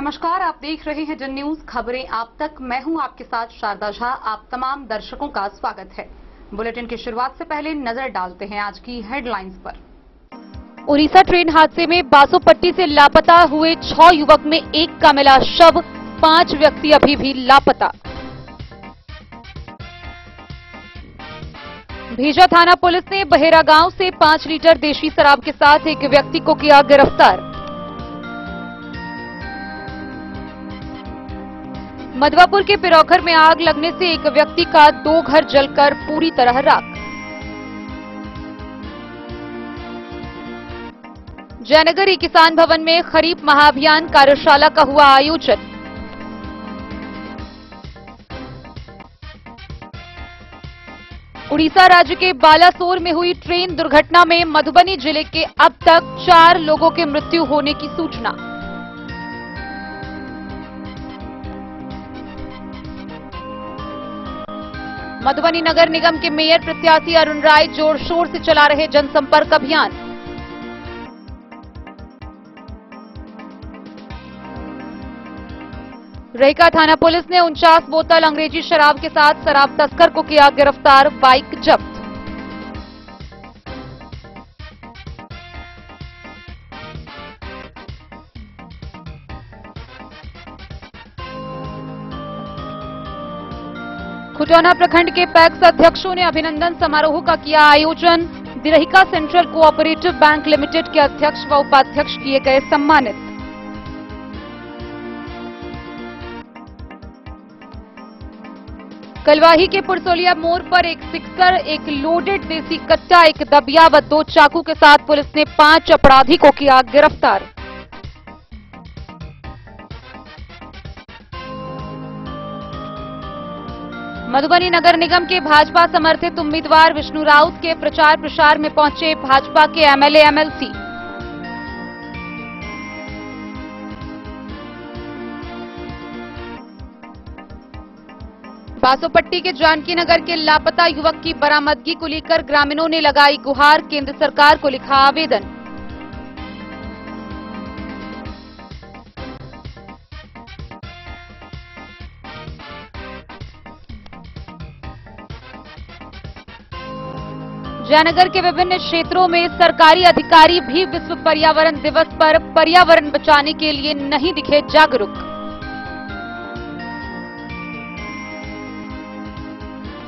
नमस्कार, आप देख रहे हैं जन न्यूज खबरें आप तक। मैं हूं आपके साथ शारदा झा। आप तमाम दर्शकों का स्वागत है। बुलेटिन की शुरुआत से पहले नजर डालते हैं आज की हेडलाइंस पर। उड़ीसा ट्रेन हादसे में बासोपट्टी से लापता हुए 6 युवक में एक का मिला शव, 5 व्यक्ति अभी भी लापता। भेजा थाना पुलिस ने बहेरा गांव से 5 लीटर देशी शराब के साथ एक व्यक्ति को किया गिरफ्तार। मधवापुर के पिरौखर में आग लगने से एक व्यक्ति का 2 घर जलकर पूरी तरह राख। जयनगर किसान भवन में खरीफ महाअभियान कार्यशाला का हुआ आयोजन। उड़ीसा राज्य के बालासोर में हुई ट्रेन दुर्घटना में मधुबनी जिले के अब तक 4 लोगों की मृत्यु होने की सूचना। मधुबनी नगर निगम के मेयर प्रत्याशी अरुण राय जोर शोर से चला रहे जनसंपर्क अभियान। रेका थाना पुलिस ने 49 बोतल अंग्रेजी शराब के साथ शराब तस्कर को किया गिरफ्तार, बाइक जब्त। खुटौना प्रखंड के पैक्स अध्यक्षों ने अभिनंदन समारोह का किया आयोजन। दिरहिका सेंट्रल कोऑपरेटिव बैंक लिमिटेड के अध्यक्ष व उपाध्यक्ष किए गए सम्मानित। कलवाही के पुरसोलिया मोड़ पर एक सिक्सर, एक लोडेड देसी कट्टा, एक दबिया व 2 चाकू के साथ पुलिस ने 5 अपराधी को किया गिरफ्तार। मधुबनी नगर निगम के भाजपा समर्थित उम्मीदवार विष्णु राउत के प्रचार प्रसार में पहुंचे भाजपा के एमएलए एमएलसी। बासोपट्टी के जानकी नगर के लापता युवक की बरामदगी को लेकर ग्रामीणों ने लगाई गुहार, केंद्र सरकार को लिखा आवेदन। जयनगर के विभिन्न क्षेत्रों में सरकारी अधिकारी भी विश्व पर्यावरण दिवस पर पर्यावरण बचाने के लिए नहीं दिखे जागरूक।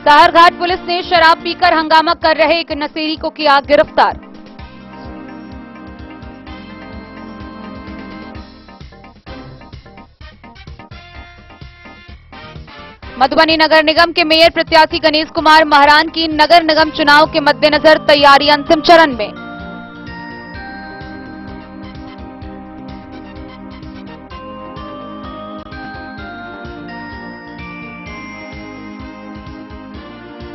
साहरघाट पुलिस ने शराब पीकर हंगामा कर रहे एक नशेड़ी को किया गिरफ्तार। मधुबनी नगर निगम के मेयर प्रत्याशी गणेश कुमार महरान की नगर निगम चुनाव के मद्देनजर तैयारी अंतिम चरण में।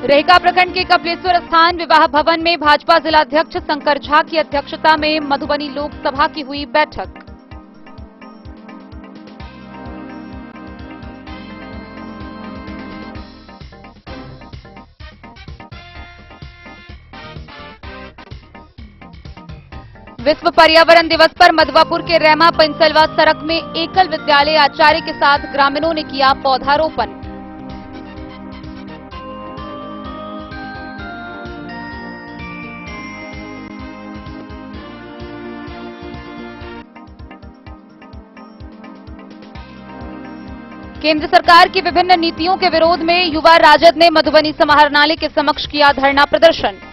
रेहका प्रखंड के कपिलेश्वर स्थान विवाह भवन में भाजपा जिलाध्यक्ष शंकर झा की अध्यक्षता में मधुबनी लोकसभा की हुई बैठक। विश्व पर्यावरण दिवस पर मधवापुर के रेमा पंचलवा सड़क में एकल विद्यालय आचार्य के साथ ग्रामीणों ने किया पौधारोपण। केंद्र सरकार की विभिन्न नीतियों के विरोध में युवा राजद ने मधुबनी समाहरणालय के समक्ष किया धरना प्रदर्शन।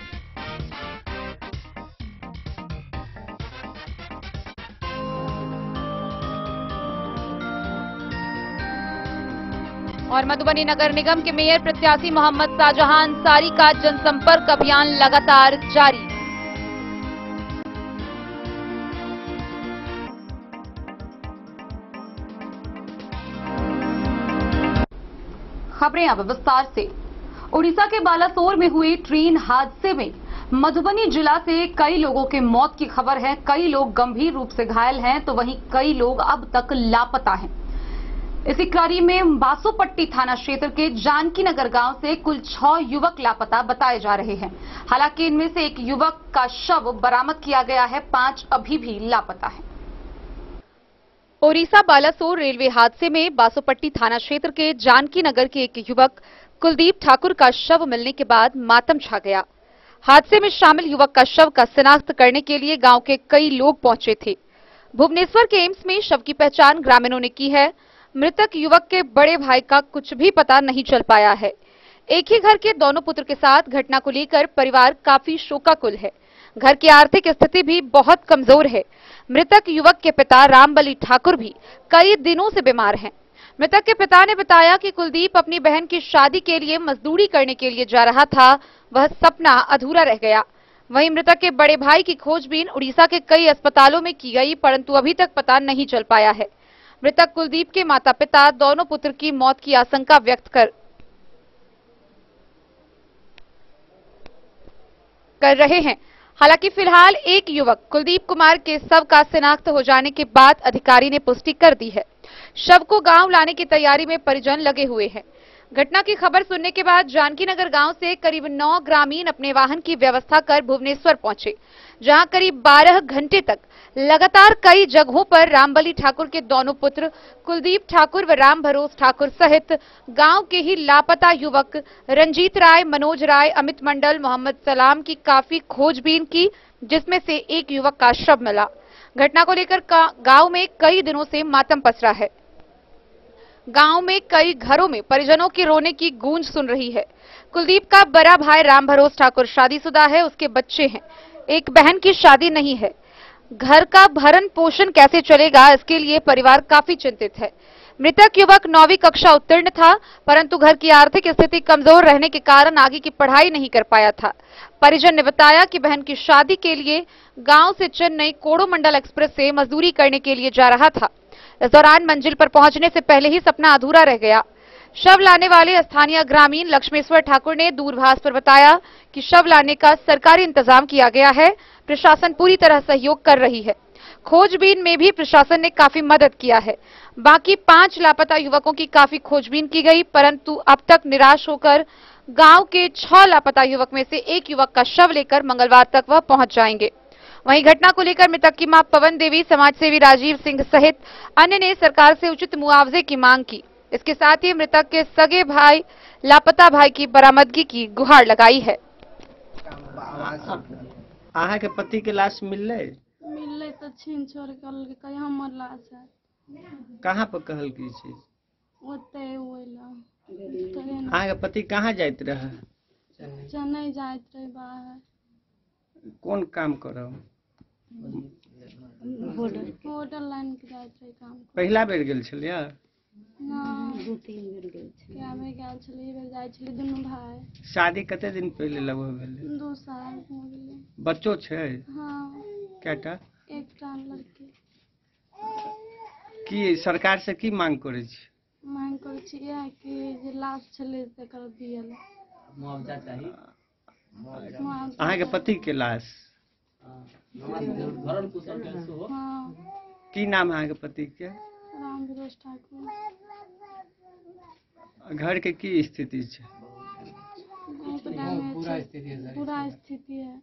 और मधुबनी नगर निगम के मेयर प्रत्याशी मोहम्मद शाहजहां अंसारी का जनसंपर्क अभियान लगातार जारी। खबरें अब विस्तार से। उड़ीसा के बालासोर में हुई ट्रेन हादसे में मधुबनी जिला से कई लोगों के मौत की खबर है। कई लोग गंभीर रूप से घायल हैं तो वहीं कई लोग अब तक लापता हैं। इसी कड़ी में बासोपट्टी थाना क्षेत्र के जानकी नगर गांव से कुल 6 युवक लापता बताए जा रहे हैं। हालांकि इनमें से एक युवक का शव बरामद किया गया है, 5 अभी भी लापता है। ओडिशा बालासोर रेलवे हादसे में बासोपट्टी थाना क्षेत्र के जानकी नगर के एक युवक कुलदीप ठाकुर का शव मिलने के बाद मातम छा गया। हादसे में शामिल युवक का शव का शिनाख्त करने के लिए गांव के कई लोग पहुंचे थे। भुवनेश्वर के एम्स में शव की पहचान ग्रामीणों ने की है। मृतक युवक के बड़े भाई का कुछ भी पता नहीं चल पाया है। एक ही घर के दोनों पुत्र के साथ घटना को लेकर परिवार काफी शोकाकुल है। घर की आर्थिक स्थिति भी बहुत कमजोर है। मृतक युवक के पिता रामबली ठाकुर भी कई दिनों से बीमार हैं। मृतक के पिता ने बताया कि कुलदीप अपनी बहन की शादी के लिए मजदूरी करने के लिए जा रहा था, वह सपना अधूरा रह गया। वहीं मृतक के बड़े भाई की खोजबीन उड़ीसा के कई अस्पतालों में की गई, परंतु अभी तक पता नहीं चल पाया है। मृतक कुलदीप के माता पिता दोनों पुत्र की मौत की आशंका व्यक्त कर रहे हैं। हालांकि फिलहाल एक युवक कुलदीप कुमार के शव का शिनाख्त हो जाने के बाद अधिकारी ने पुष्टि कर दी है। शव को गांव लाने की तैयारी में परिजन लगे हुए हैं। घटना की खबर सुनने के बाद जानकी नगर गांव से करीब 9 ग्रामीण अपने वाहन की व्यवस्था कर भुवनेश्वर पहुंचे, जहां करीब 12 घंटे तक लगातार कई जगहों पर रामबली ठाकुर के दोनों पुत्र कुलदीप ठाकुर व राम भरोस ठाकुर सहित गांव के ही लापता युवक रंजीत राय, मनोज राय, अमित मंडल, मोहम्मद सलाम की काफी खोजबीन की, जिसमें से एक युवक का शव मिला। घटना को लेकर गांव में कई दिनों से मातम पसरा है। गांव में कई घरों में परिजनों के रोने की गूंज सुन रही है। कुलदीप का बड़ा भाई राम भरोस ठाकुर शादीशुदा है, उसके बच्चे हैं। एक बहन की शादी नहीं है। घर का भरण पोषण कैसे चलेगा, इसके लिए परिवार काफी चिंतित है। मृतक युवक 9वीं कक्षा उत्तीर्ण था, परंतु घर की आर्थिक स्थिति कमजोर रहने के कारण आगे की पढ़ाई नहीं कर पाया था। परिजन ने बताया कि बहन की शादी के लिए गांव से चेन्नई कोरोमंडल एक्सप्रेस से मजदूरी करने के लिए जा रहा था। इस दौरान मंजिल पर पहुंचने से पहले ही सपना अधूरा रह गया। शव लाने वाले स्थानीय ग्रामीण लक्ष्मेश्वर ठाकुर ने दूरभाष पर बताया कि शव लाने का सरकारी इंतजाम किया गया है। प्रशासन पूरी तरह सहयोग कर रही है। खोजबीन में भी प्रशासन ने काफी मदद किया है। बाकी 5 लापता युवकों की काफी खोजबीन की गई, परंतु अब तक निराश होकर गांव के 6 लापता युवक में से एक युवक का शव लेकर मंगलवार तक वह पहुंच जाएंगे। वहीं घटना को लेकर मृतक की मां पवन देवी, समाजसेवी राजीव सिंह सहित अन्य ने सरकार से उचित मुआवजे की मांग की। इसके साथ ही मृतक के सगे भाई लापता भाई की बरामदगी की गुहार लगाई है। अहाँ के पति के लाश मिलले तो छीन छोड़ कल के कहीं हमर लाश है। कहाँ पर कहल की छी ओते होइला अहाँ के पति कहाँ जाइत रहे? चेन्नई जाइत रहे बाहर। कौन काम करब? होटल लाइन के जाइत रहे काम। पहला बेर गेल छलियै? ना 2-3 बेर गेल छलियै। क्या बेर गेल छलियै? बेर जाय छलियै दुनू भाई। शादी कते दिन पहले लगभग भेलै? 2 साल हो गेलै। बच्चो छै? हाँ। केटा? एकटा लड़की। की सरकार से की मांग करे छी? मांग करे छी यह कि जे लाश छलै तकर दियल मुआवजा चाही। अहाँ के पति के लाश? भरण पोषण के सेहो? हाँ। की नाम है अहाँ के पति के? राम भरोस ठाकुर। घर के की स्थिति छै? पूरा स्थिति है।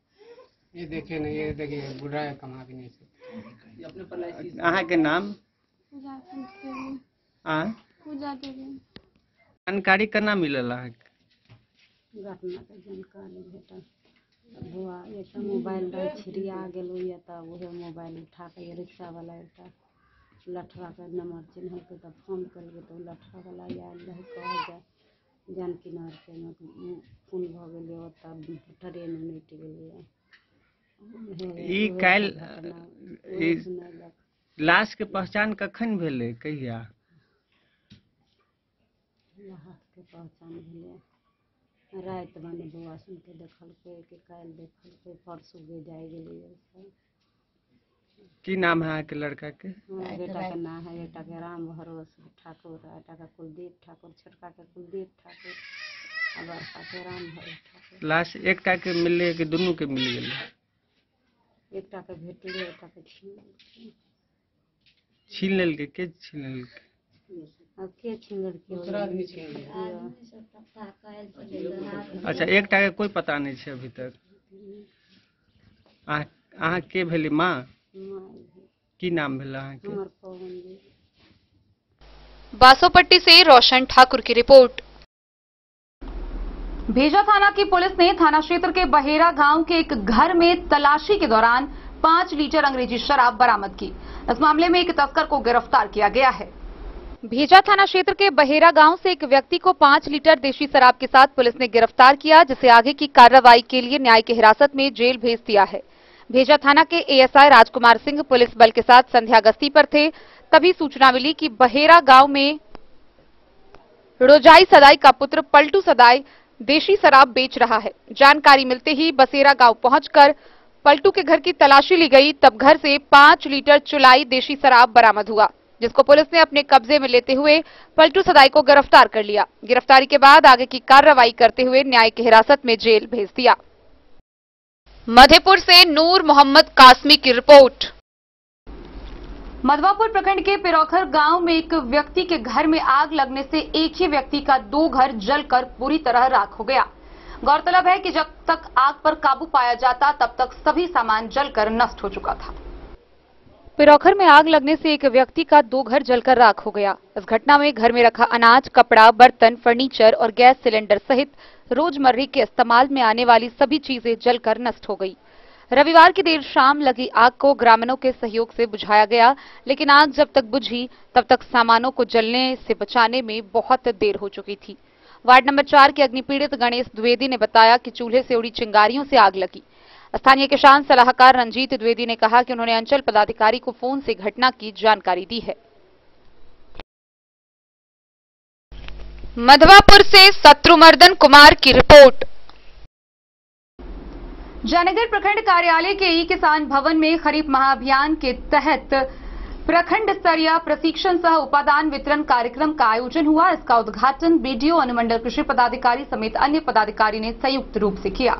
ये देखिए ना, ये देखिए बुढ़ा है, कमा भी नहीं सकते। अहाँ के नाम? पूजा देवी। पूजा देवी। जानकारी केना मिलल अहाँ के? घटना के जानकारी भेटल। बुआ एक मोबाइल रहे छिड़िया गेलो या तब वह मोबाइल उठा के रिक्शा वाला एकटा लठवा के नंबर चिन्हलकै तब फोन करलकै तो लठवा वाला आयल रहे कह जानकी नगर के फोन भ गेलै तब ट्रेन उनटि गेलै। ई काल लाश के पहचान कखन भेलै? कहिया लाश के पहचान भेलै? रात बने बुआ सुन के देखलकै कि काल देखलकै परसू गे जाय गेलै। की नाम है अहाँ के लड़का के? बेटा के नाम है, बेटा के राम भरोस ठाकुर, बेटा का कुलदीप ठाकुर, छोटका के कुलदीप ठाकुर और बड़का के राम भरोस ठाकुर। लाश एकटा के मिलले कि दुनू के मिल गेलै? एकटा के भेटले, एकटा के छीन लेलकै। के छीन लेलकै? अब के छीन लेलकै? अच्छा, एकटा के कोई पता नहीं छै अभी तक। अहाँ के भेली माँ? की नाम भेल अहाँ के? हमर पवन देवी। बासोपट्टी से रोशन ठाकुर की रिपोर्ट। भेजा थाना की पुलिस ने थाना क्षेत्र के बहेरा गांव के एक घर में तलाशी के दौरान 5 लीटर अंग्रेजी शराब बरामद की। इस मामले में एक तस्कर को गिरफ्तार किया गया है। भेजा थाना क्षेत्र के बहेरा गांव से एक व्यक्ति को 5 लीटर देशी शराब के साथ पुलिस ने गिरफ्तार किया, जिसे आगे की कार्रवाई के लिए न्यायिक हिरासत में जेल भेज दिया है। भेजा थाना के एएसआई राजकुमार सिंह पुलिस बल के साथ संध्या गश्ती पर थे, तभी सूचना मिली कि बहेरा गांव में रोजाई सदाई का पुत्र पलटू सदाई देशी शराब बेच रहा है। जानकारी मिलते ही बसेरा गांव पहुंचकर पलटू के घर की तलाशी ली गई, तब घर से 5 लीटर चुलाई देशी शराब बरामद हुआ, जिसको पुलिस ने अपने कब्जे में लेते हुए पलटू सदाई को गिरफ्तार कर लिया। गिरफ्तारी के बाद आगे की कार्रवाई करते हुए न्यायिक हिरासत में जेल भेज दिया। मधेपुर से नूर मोहम्मद कासमी की रिपोर्ट। मधवापुर प्रखंड के पिरौखर गांव में एक व्यक्ति के घर में आग लगने से एक ही व्यक्ति का 2 घर जलकर पूरी तरह राख हो गया। गौरतलब है कि जब तक आग पर काबू पाया जाता तब तक सभी सामान जलकर नष्ट हो चुका था। पिरौखर में आग लगने से एक व्यक्ति का 2 घर जलकर राख हो गया। इस घटना में घर में रखा अनाज, कपड़ा, बर्तन, फर्नीचर और गैस सिलेंडर सहित रोजमर्रा के इस्तेमाल में आने वाली सभी चीजें जलकर नष्ट हो गई। रविवार की देर शाम लगी आग को ग्रामीणों के सहयोग से बुझाया गया, लेकिन आग जब तक बुझी तब तक सामानों को जलने से बचाने में बहुत देर हो चुकी थी। वार्ड नंबर 4 के अग्निपीड़ित गणेश द्विवेदी ने बताया कि चूल्हे से उड़ी चिंगारियों से आग लगी। स्थानीय किसान सलाहकार रंजीत द्विवेदी ने कहा कि उन्होंने अंचल पदाधिकारी को फोन से घटना की जानकारी दी है। मधवापुर से शत्रुमर्दन कुमार की रिपोर्ट। जयनगर प्रखंड कार्यालय के ई किसान भवन में खरीफ महाअभियान के तहत प्रखंड स्तरीय प्रशिक्षण सह उपादान वितरण कार्यक्रम का आयोजन हुआ। इसका उद्घाटन बीडीओ, अनुमंडल कृषि पदाधिकारी समेत अन्य पदाधिकारी ने संयुक्त रूप से किया।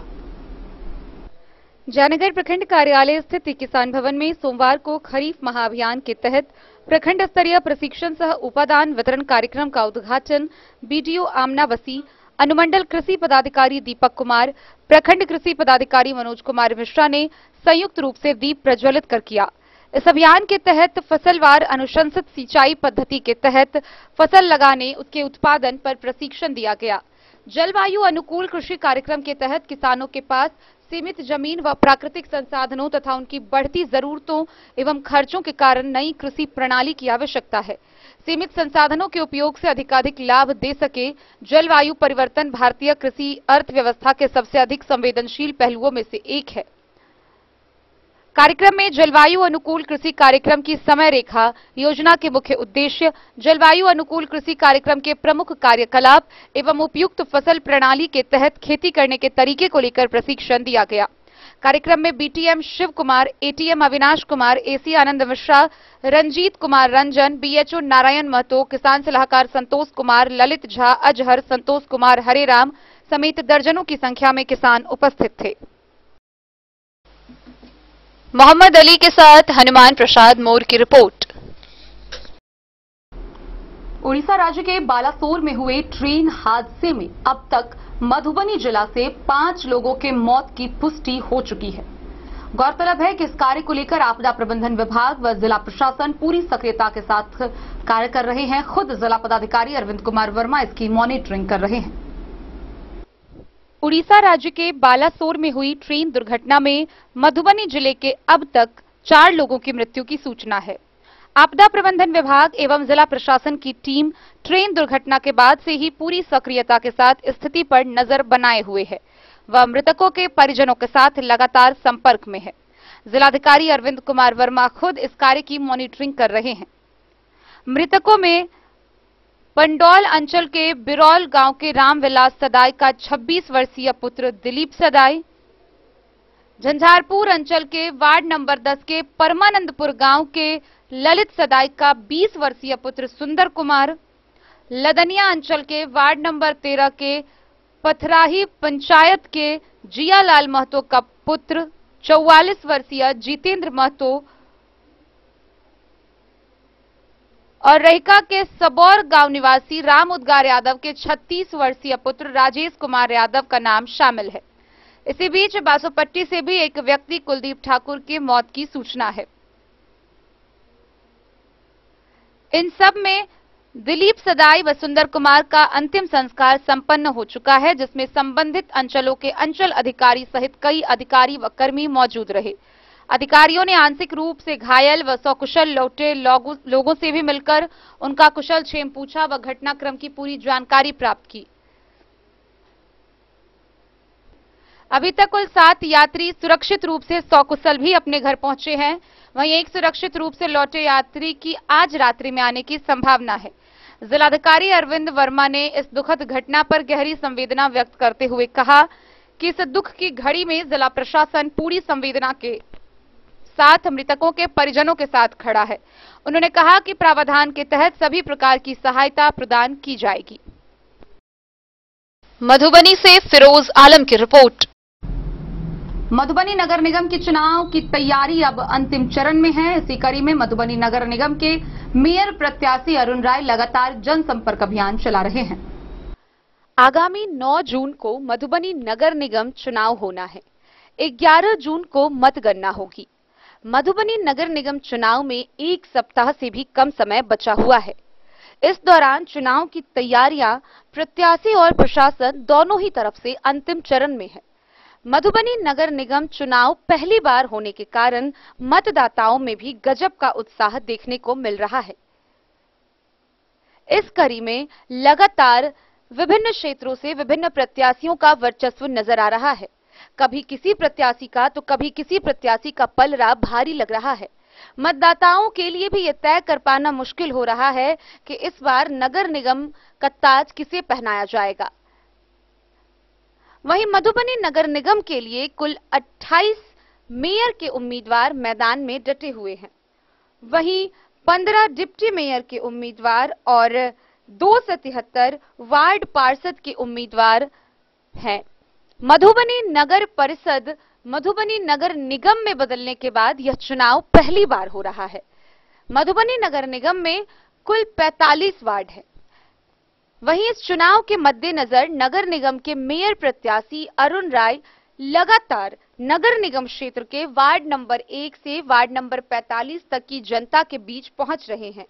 जयनगर प्रखंड कार्यालय स्थित किसान भवन में सोमवार को खरीफ महाअभियान के तहत प्रखंड स्तरीय प्रशिक्षण सह उपादान वितरण कार्यक्रम का उद्घाटन बीडीओ आमना वसी, अनुमंडल कृषि पदाधिकारी दीपक कुमार, प्रखंड कृषि पदाधिकारी मनोज कुमार मिश्रा ने संयुक्त रूप से दीप प्रज्वलित कर किया। इस अभियान के तहत फसलवार अनुशंसित सिंचाई पद्धति के तहत फसल लगाने, उसके उत्पादन पर प्रशिक्षण दिया गया। जलवायु अनुकूल कृषि कार्यक्रम के तहत किसानों के पास सीमित जमीन व प्राकृतिक संसाधनों तथा उनकी बढ़ती जरूरतों एवं खर्चों के कारण नई कृषि प्रणाली की आवश्यकता है। सीमित संसाधनों के उपयोग से अधिकाधिक लाभ दे सके। जलवायु परिवर्तन भारतीय कृषि अर्थव्यवस्था के सबसे अधिक संवेदनशील पहलुओं में से एक है। कार्यक्रम में जलवायु अनुकूल कृषि कार्यक्रम की समय रेखा, योजना के मुख्य उद्देश्य, जलवायु अनुकूल कृषि कार्यक्रम के प्रमुख कार्यकलाप एवं उपयुक्त फसल प्रणाली के तहत खेती करने के तरीके को लेकर प्रशिक्षण दिया गया। कार्यक्रम में BTM Shiv Kumar, ATM Avinash Kumar, AC Anand Mishra, Ranjit Kumar Ranjan, BHO Narayan Mahto, किसान सलाहकार संतोष कुमार, ललित झा, अजहर, संतोष कुमार, हरेराम समेत दर्जनों की संख्या में किसान उपस्थित थे। मोहम्मद अली के साथ हनुमान प्रसाद मोर की रिपोर्ट। उड़ीसा राज्य के बालासोर में हुए ट्रेन हादसे में अब तक मधुबनी जिला से 5 लोगों के मौत की पुष्टि हो चुकी है। गौरतलब है कि इस कार्य को लेकर आपदा प्रबंधन विभाग व जिला प्रशासन पूरी सक्रियता के साथ कार्य कर रहे हैं। खुद जिला पदाधिकारी अरविंद कुमार वर्मा इसकी मॉनिटरिंग कर रहे हैं। उड़ीसा राज्य के बालासोर में हुई ट्रेन दुर्घटना में मधुबनी जिले के अब तक 4 लोगों की मृत्यु की सूचना है। आपदा प्रबंधन विभाग एवं जिला प्रशासन की टीम ट्रेन दुर्घटना के बाद से ही पूरी सक्रियता के साथ स्थिति पर नजर बनाए हुए है व मृतकों के परिजनों के साथ लगातार संपर्क में है। जिलाधिकारी अरविंद कुमार वर्मा खुद इस कार्य की मॉनिटरिंग कर रहे हैं। मृतकों में पंडौल अंचल के बिरौल गांव के रामविलास सदाई का 26 वर्षीय पुत्र दिलीप सदाई, झंझारपुर अंचल के वार्ड नंबर 10 के परमानंदपुर गांव के ललित सदाई का 20 वर्षीय पुत्र सुंदर कुमार, लदनिया अंचल के वार्ड नंबर 13 के पथराही पंचायत के जियालाल महतो का पुत्र 44 वर्षीय जितेंद्र महतो और रहिका के सबौर गांव निवासी राम उद्गार यादव के 36 वर्षीय पुत्र राजेश कुमार यादव का नाम शामिल है। इसी बीच बासोपट्टी से भी एक व्यक्ति कुलदीप ठाकुर की मौत की सूचना है। इन सब में दिलीप सदाई व सुंदर कुमार का अंतिम संस्कार संपन्न हो चुका है, जिसमें संबंधित अंचलों के अंचल अधिकारी सहित कई अधिकारी व कर्मी मौजूद रहे। अधिकारियों ने आंशिक रूप से घायल व सकुशल लौटे लोगों से भी मिलकर उनका कुशल क्षेम पूछा व घटनाक्रम की पूरी जानकारी प्राप्त की। अभी तक कुल 7 यात्री सुरक्षित रूप से सकुशल भी अपने घर पहुंचे हैं। वहीं एक सुरक्षित रूप से लौटे यात्री की आज रात्रि में आने की संभावना है। जिलाधिकारी अरविंद वर्मा ने इस दुखद घटना पर गहरी संवेदना व्यक्त करते हुए कहा कि इस दुख की घड़ी में जिला प्रशासन पूरी संवेदना के साथ मृतकों के परिजनों के साथ खड़ा है। उन्होंने कहा कि प्रावधान के तहत सभी प्रकार की सहायता प्रदान की जाएगी। मधुबनी से फिरोज आलम की रिपोर्ट। मधुबनी नगर निगम के चुनाव की तैयारी अब अंतिम चरण में है। इसी कड़ी में मधुबनी नगर निगम के मेयर प्रत्याशी अरुण राय लगातार जनसंपर्क अभियान चला रहे हैं। आगामी 9 जून को मधुबनी नगर निगम चुनाव होना है। 11 जून को मतगणना होगी। मधुबनी नगर निगम चुनाव में 1 सप्ताह से भी कम समय बचा हुआ है। इस दौरान चुनाव की तैयारियां प्रत्याशी और प्रशासन दोनों ही तरफ से अंतिम चरण में है। मधुबनी नगर निगम चुनाव पहली बार होने के कारण मतदाताओं में भी गजब का उत्साह देखने को मिल रहा है। इस कड़ी में लगातार विभिन्न क्षेत्रों से विभिन्न प्रत्याशियों का वर्चस्व नजर आ रहा है। कभी किसी प्रत्याशी का तो कभी किसी प्रत्याशी का पलड़ा भारी लग रहा है। मतदाताओं के लिए भी यह तय कर पाना मुश्किल हो रहा है कि इस बार नगर निगम का ताज किसे पहनाया जाएगा। वहीं मधुबनी नगर निगम के लिए कुल 28 मेयर के उम्मीदवार मैदान में डटे हुए हैं। वहीं 15 डिप्टी मेयर के उम्मीदवार और 273 वार्ड पार्षद के उम्मीदवार हैं। मधुबनी नगर परिषद मधुबनी नगर निगम में बदलने के बाद यह चुनाव पहली बार हो रहा है। मधुबनी नगर निगम में कुल 45 वार्ड है। वहीं इस चुनाव के मद्देनजर नगर निगम के मेयर प्रत्याशी अरुण राय लगातार नगर निगम क्षेत्र के वार्ड नंबर 1 से वार्ड नंबर 45 तक की जनता के बीच पहुंच रहे हैं।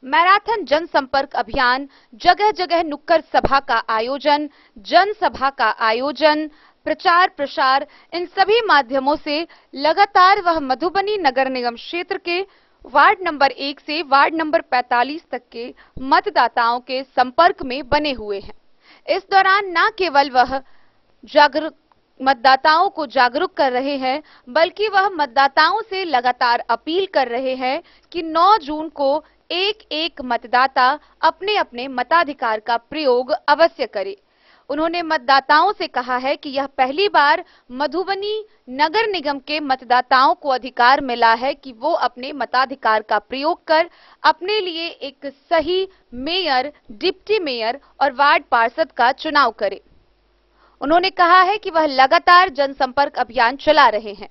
मैराथन जनसंपर्क अभियान, जगह जगह नुक्कड़ सभा का आयोजन, जनसभा का आयोजन, प्रचार प्रसार, इन सभी माध्यमों से लगातार वह मधुबनी नगर निगम क्षेत्र के वार्ड नंबर 1 से वार्ड नंबर 45 तक के मतदाताओं के संपर्क में बने हुए हैं। इस दौरान न केवल वह मतदाताओं को जागरूक कर रहे हैं, बल्कि वह मतदाताओं से लगातार अपील कर रहे हैं कि 9 जून को एक मतदाता अपने अपने मताधिकार का प्रयोग अवश्य करे। उन्होंने मतदाताओं से कहा है कि यह पहली बार मधुबनी नगर निगम के मतदाताओं को अधिकार मिला है कि वो अपने मताधिकार का प्रयोग कर अपने लिए एक सही मेयर, डिप्टी मेयर और वार्ड पार्षद का चुनाव करें। उन्होंने कहा है कि वह लगातार जनसंपर्क अभियान चला रहे हैं।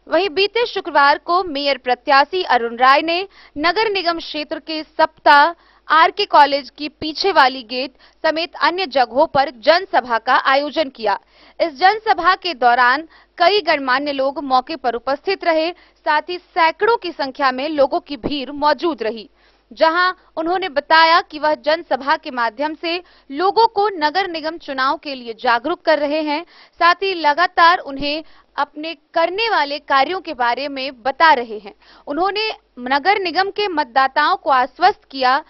वहीं बीते शुक्रवार को मेयर प्रत्याशी अरुण राय ने नगर निगम क्षेत्र के सप्ताह आरके कॉलेज की पीछे वाली गेट समेत अन्य जगहों पर जनसभा का आयोजन किया। इस जनसभा के दौरान कई गणमान्य लोग मौके पर उपस्थित रहे, साथ ही सैकड़ों की संख्या में लोगों की भीड़ मौजूद रही, जहां उन्होंने बताया कि वह जनसभा के माध्यम से लोगों को नगर निगम चुनाव के लिए जागरूक कर रहे हैं, साथ ही लगातार उन्हें अपने करने वाले कार्यों के बारे में बता रहे हैं। उन्होंने नगर निगम के मतदाताओं को आश्वस्त किया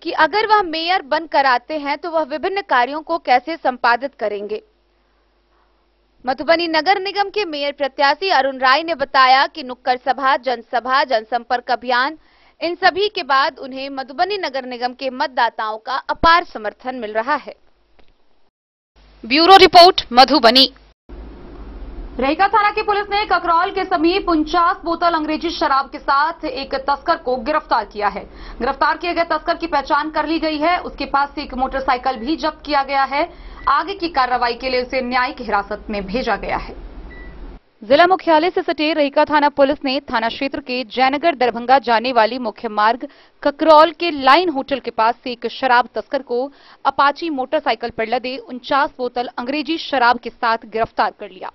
कि अगर वह मेयर बनकर आते हैं तो वह विभिन्न कार्यों को कैसे संपादित करेंगे। मधुबनी नगर निगम के मेयर प्रत्याशी अरुण राय ने बताया कि नुक्कड़ सभा, जनसभा, जनसंपर्क अभियान, इन सभी के बाद उन्हें मधुबनी नगर निगम के मतदाताओं का अपार समर्थन मिल रहा है। Bureau report, Madhubani. रहिका थाना की पुलिस ने ककरौल के समीप 49 बोतल अंग्रेजी शराब के साथ एक तस्कर को गिरफ्तार किया है। गिरफ्तार किए गए तस्कर की पहचान कर ली गई है। उसके पास से एक मोटरसाइकिल भी जब्त किया गया है। आगे की कार्रवाई के लिए उसे न्यायिक हिरासत में भेजा गया है। जिला मुख्यालय से सटे रहिका थाना पुलिस ने थाना क्षेत्र के जयनगर दरभंगा जाने वाली मुख्य मार्ग ककरौल के लाइन होटल के पास से एक शराब तस्कर को अपाची मोटरसाइकिल पर लदे 49 बोतल अंग्रेजी शराब के साथ गिरफ्तार कर लिया।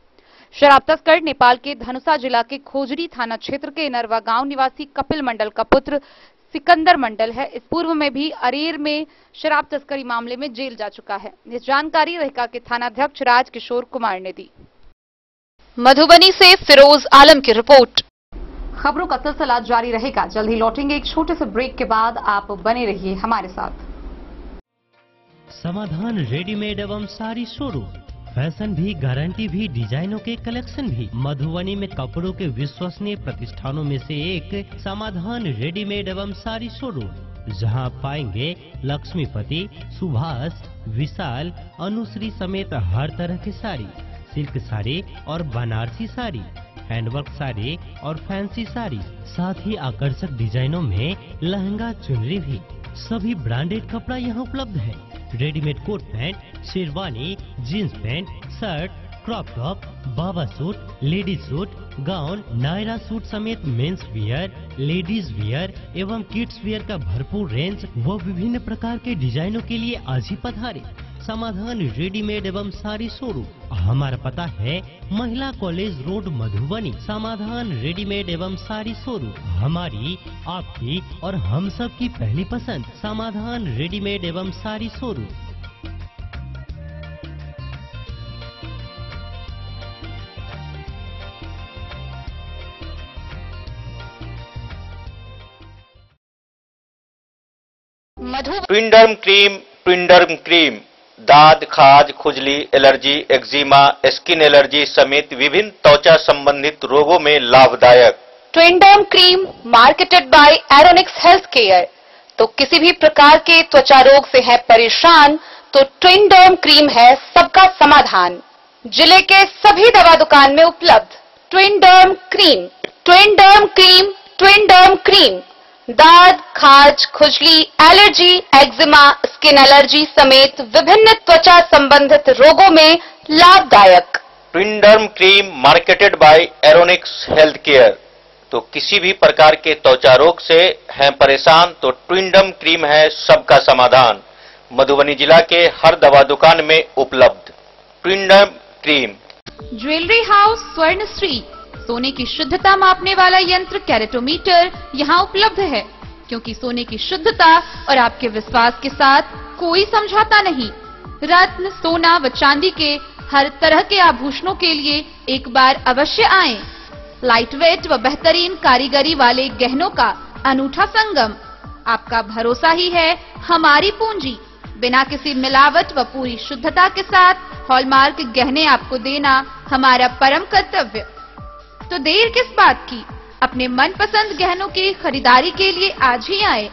शराब तस्कर नेपाल के धनुषा जिला के खोजरी थाना क्षेत्र के नरवा गांव निवासी कपिल मंडल का पुत्र सिकंदर मंडल है। इस पूर्व में भी अरेर में शराब तस्करी मामले में जेल जा चुका है। ये जानकारी रहिका के थानाध्यक्ष राजकिशोर कुमार ने दी। मधुबनी से फिरोज आलम की रिपोर्ट। खबरों का सिलसिला जारी रहेगा। जल्द ही लौटेंगे एक छोटे से ब्रेक के बाद। आप बने रहिए हमारे साथ। समाधान रेडीमेड एवं साड़ी शोरूम, फैशन भी, गारंटी भी, डिजाइनों के कलेक्शन भी। मधुबनी में कपड़ों के विश्वसनीय प्रतिष्ठानों में से एक समाधान रेडीमेड एवं साड़ी शोरूम, जहां आप पाएंगे लक्ष्मीपति, सुभाष, विशाल, अनुश्री समेत हर तरह की साड़ी, सिल्क साड़ी और बनारसी साड़ी, हैंडवर्क साड़ी और फैंसी साड़ी, साथ ही आकर्षक डिजाइनों में लहंगा, चुनरी भी। सभी ब्रांडेड कपड़ा यहाँ उपलब्ध है। Readymade coat pant, sherwani, jeans pant, shirt, crop top, बाबा suit, ladies suit, gown, Naira suit समेत मेंस वियर, लेडीज वियर एवं किड्स वियर का भरपूर रेंज व विभिन्न प्रकार के डिजाइनों के लिए आज ही पधारे। समाधान रेडीमेड एवं साड़ी शोरूम। हमारा पता है महिला कॉलेज रोड, मधुबनी। समाधान रेडीमेड एवं साड़ी शोरूम हमारी, आपकी और हम सब की पहली पसंद। समाधान रेडीमेड एवं साड़ी शोरूम। ट्विंडर्म क्रीम दाद, खाज, खुजली, एलर्जी, एक्जिमा, स्किन एलर्जी समेत विभिन्न त्वचा संबंधित रोगों में लाभदायक। Twinderm cream marketed by Aronix health care. तो किसी भी प्रकार के त्वचा रोग से है परेशान तो ट्विंडर्म क्रीम है सबका समाधान। जिले के सभी दवा दुकान में उपलब्ध ट्विंडर्म क्रीम। ट्विंडर्म क्रीम, ट्विंडर्म क्रीम दाद, खाज, खुजली, एलर्जी, एक्जिमा, स्किन एलर्जी समेत विभिन्न त्वचा संबंधित रोगों में लाभदायक। Twinderm cream marketed by Aronix health care. तो किसी भी प्रकार के त्वचा रोग से हैं परेशान तो ट्विंडर्म क्रीम है सबका समाधान। मधुबनी जिला के हर दवा दुकान में उपलब्ध ट्विंडर्म क्रीम। ज्वेलरी हाउस स्वर्णश्री, सोने की शुद्धता मापने वाला यंत्र कैरेटोमीटर यहाँ उपलब्ध है, क्योंकि सोने की शुद्धता और आपके विश्वास के साथ कोई समझौता नहीं। रत्न, सोना व चांदी के हर तरह के आभूषणों के लिए एक बार अवश्य आएं। लाइट वेट व बेहतरीन कारीगरी वाले गहनों का अनूठा संगम। आपका भरोसा ही है हमारी पूंजी। बिना किसी मिलावट व पूरी शुद्धता के साथ हॉलमार्क गहने आपको देना हमारा परम कर्तव्य। तो देर किस बात की, अपने मनपसंद गहनों की खरीदारी के लिए आज ही आए।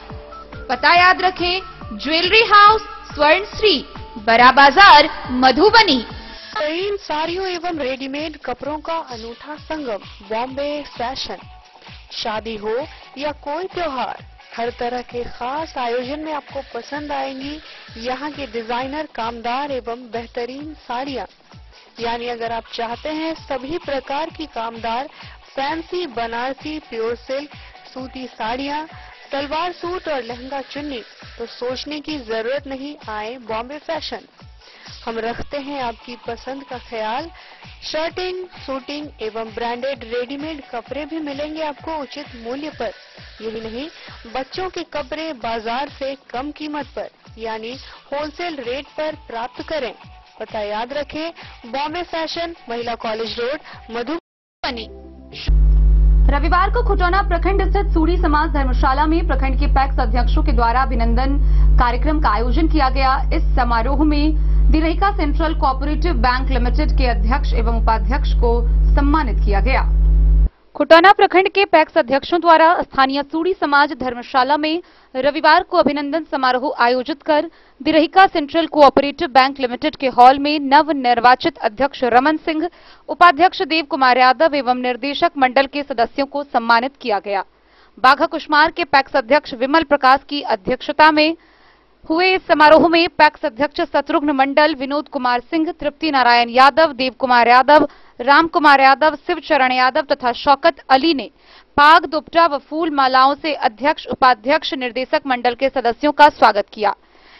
पता याद रखें, ज्वेलरी हाउस स्वर्णश्री, बड़ा बाजार, मधुबनी। इन साड़ियों एवं रेडीमेड कपड़ों का अनूठा संगम, बॉम्बे फैशन। शादी हो या कोई त्योहार, हर तरह के खास आयोजन में आपको पसंद आएंगी यहाँ के डिजाइनर, कामदार एवं बेहतरीन साड़ियाँ। यानी अगर आप चाहते हैं सभी प्रकार की कामदार, फैंसी, बनारसी, प्योर सिल्क, सूती साड़ियाँ, सलवार सूट और लहंगा चुन्नी, तो सोचने की जरूरत नहीं, आए बॉम्बे फैशन। हम रखते हैं आपकी पसंद का ख्याल। शर्टिंग, सूटिंग एवं ब्रांडेड रेडीमेड कपड़े भी मिलेंगे आपको उचित मूल्य पर। यही नहीं, बच्चों के कपड़े बाजार से कम कीमत पर, यानी होलसेल रेट पर प्राप्त करें। पता याद रखें, बॉम्बे फैशन, महिला कॉलेज रोड, मधुबनी। रविवार को खुटौना प्रखंड स्थित सूरी समाज धर्मशाला में प्रखंड के पैक्स अध्यक्षों के द्वारा अभिनंदन कार्यक्रम का आयोजन किया गया। इस समारोह में दिरहिका सेंट्रल कोऑपरेटिव बैंक लिमिटेड के अध्यक्ष एवं उपाध्यक्ष को सम्मानित किया गया। खुटौना प्रखंड के पैक्स अध्यक्षों द्वारा स्थानीय सूरी समाज धर्मशाला में रविवार को अभिनंदन समारोह आयोजित कर दिरहिका सेंट्रल कोऑपरेटिव बैंक लिमिटेड के हॉल में नव निर्वाचित अध्यक्ष रमन सिंह, उपाध्यक्ष देव कुमार यादव एवं निर्देशक मंडल के सदस्यों को सम्मानित किया गया। बाघा कुशमार के पैक्स अध्यक्ष विमल प्रकाश की अध्यक्षता में हुए इस समारोह में पैक्स अध्यक्ष शत्रुघ्न मंडल, विनोद कुमार सिंह, तृप्ति नारायण यादव, देव कुमार यादव, राम कुमार यादव, शिवचरण यादव तथा शौकत अली ने पाग, दुपट्टा व फूल मालाओं से अध्यक्ष, उपाध्यक्ष, निर्देशक मंडल के सदस्यों का स्वागत किया।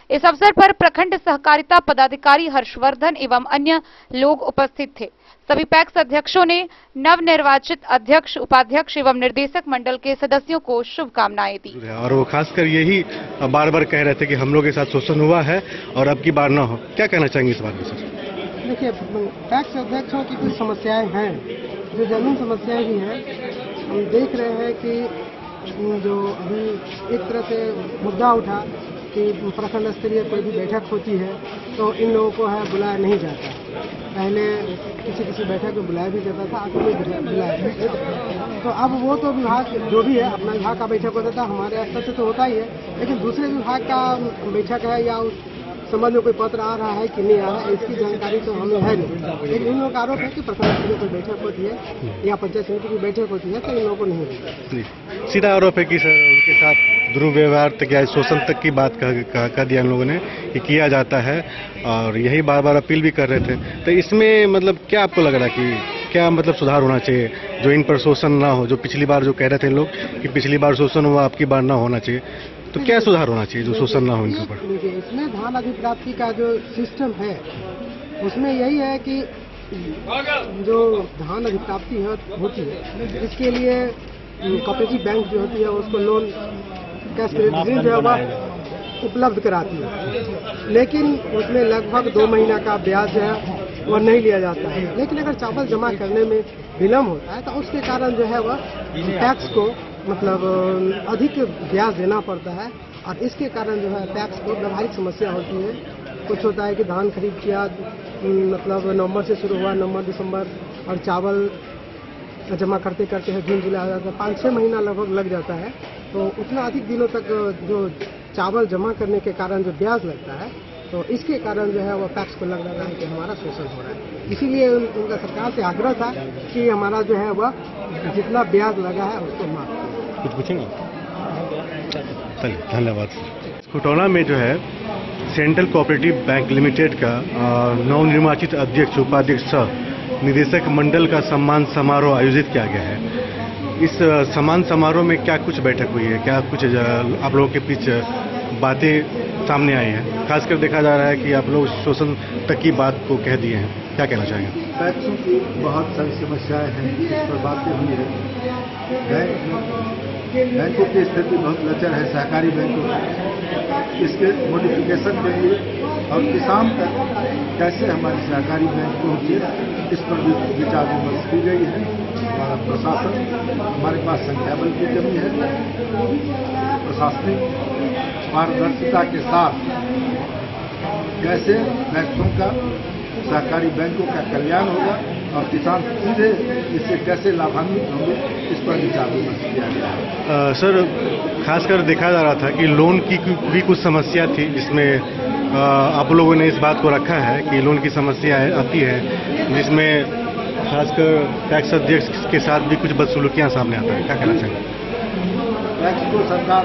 इस अवसर पर प्रखंड सहकारिता पदाधिकारी हर्षवर्धन एवं अन्य लोग उपस्थित थे। सभी पैक्स अध्यक्षों ने नवनिर्वाचित अध्यक्ष, उपाध्यक्ष एवं निर्देशक मंडल के सदस्यों को शुभकामनाएं दी। और वो खासकर यही बार बार कह रहे थे कि हम लोग के साथ शोषण हुआ है और अब की बार न हो। क्या कहना चाहेंगे इस बारे में सर? देखिए, पैक्स अध्यक्षों की कुछ समस्याएं हैं, जो जमीन समस्याएं भी हैं। हम देख रहे हैं कि जो अभी एक तरह से मुद्दा उठा कि प्रखंड स्तरीय कोई भी बैठक होती है तो इन लोगों को है बुलाया नहीं जाता। पहले किसी बैठक में बुलाया भी जाता था, अब नहीं बुलाया जाता। तो अब वो तो विभाग जो भी है अपना विभाग का बैठक होता था, हमारे स्तर से तो होता ही है, लेकिन दूसरे विभाग का बैठक है या उस संबंध में कोई पत्र आ रहा है कि नहीं आ रहा है, इसकी जानकारी तो हमें है नहीं। लेकिन इन लोगों का आरोप है कि प्रखंड स्तरीय कोई बैठक होती है या पंचायत समिति की बैठक होती है तो इन लोगों को नहीं होती। सीधा आरोप है कि सर उनके साथ दुर्व्यवहार तक या शोषण तक की बात कह दिया इन लोगों ने कि किया जाता है, और यही बार बार अपील भी कर रहे थे। तो इसमें मतलब क्या आपको लग रहा है कि क्या मतलब सुधार होना चाहिए जो इन पर शोषण ना हो? जो पिछली बार जो कह रहे थे लोग कि पिछली बार शोषण हुआ, अब की बार ना होना चाहिए, तो क्या सुधार होना चाहिए जो शोषण ना हो इनके ऊपर? इसमें धान अधिप्राप्ति का जो सिस्टम है उसमें यही है कि जो धान अधिप्राप्ति होती है इसके लिए कोऑपरेटिव बैंक जो होती है उसको लोन कैश क्रेडिट ऋण जो है वह उपलब्ध कराती है, लेकिन उसमें लगभग 2 महीना का ब्याज जो है वह नहीं लिया जाता है। लेकिन अगर चावल जमा करने में विलम्ब होता है तो उसके कारण जो है वह टैक्स को मतलब अधिक ब्याज देना पड़ता है, और इसके कारण जो है टैक्स को व्यवहारिक समस्या होती है। कुछ होता है कि धान खरीद किया मतलब नवंबर से शुरू हुआ, नवंबर दिसंबर, और चावल जमा करते करते है जून जुलाई आ जाता है, 5-6 महीना लगभग लग जाता है। तो उतना अधिक दिनों तक जो चावल जमा करने के कारण जो ब्याज लगता है तो इसके कारण जो है वो टैक्स को लग जाता है कि हमारा शोषण हो रहा है। इसीलिए उनका सरकार से आग्रह था कि हमारा जो है वह जितना ब्याज लगा है उसको माफ करें। कुछ पूछेंगे? चलिए, धन्यवाद। खुटौना में जो है सेंट्रल कोऑपरेटिव बैंक लिमिटेड का नवनिर्वाचित अध्यक्ष, उपाध्यक्ष सह निदेशक मंडल का सम्मान समारोह आयोजित किया गया है। इस सम्मान समारोह में क्या कुछ बैठक हुई है, क्या कुछ आप लोगों के पीछे बातें सामने आई हैं? खासकर देखा जा रहा है कि आप लोग शोषण तक की बात को कह दिए हैं, क्या कहना चाहेंगे? पैक्सों की बहुत सारी समस्याएं हैं, इस पर बातें हुई है। बैंकों की स्थिति बहुत लचर है, सहकारी बैंकों की। इसके मॉडिफिकेशन के लिए और किसान तक कैसे हमारे सहकारी बैंक पहुंचे, इस पर भी विचार विमर्श की गई है। हमारा प्रशासन, हमारे पास संख्या बल की कमी है, प्रशासनिक पारदर्शिता के साथ कैसे बैंकों का, सहकारी बैंकों का कल्याण होगा और किसान सीधे इससे कैसे लाभान्वित होंगे, इस पर विचार विमर्श किया गया। सर, खासकर देखा जा रहा था कि लोन की भी कुछ समस्या थी, जिसमें आप लोगों ने इस बात को रखा है कि लोन की समस्या आती है, जिसमें खासकर टैक्स अध्यक्ष के साथ भी कुछ बदसलूकियां सामने आता है। क्या कहना चाहिए? टैक्स को सरकार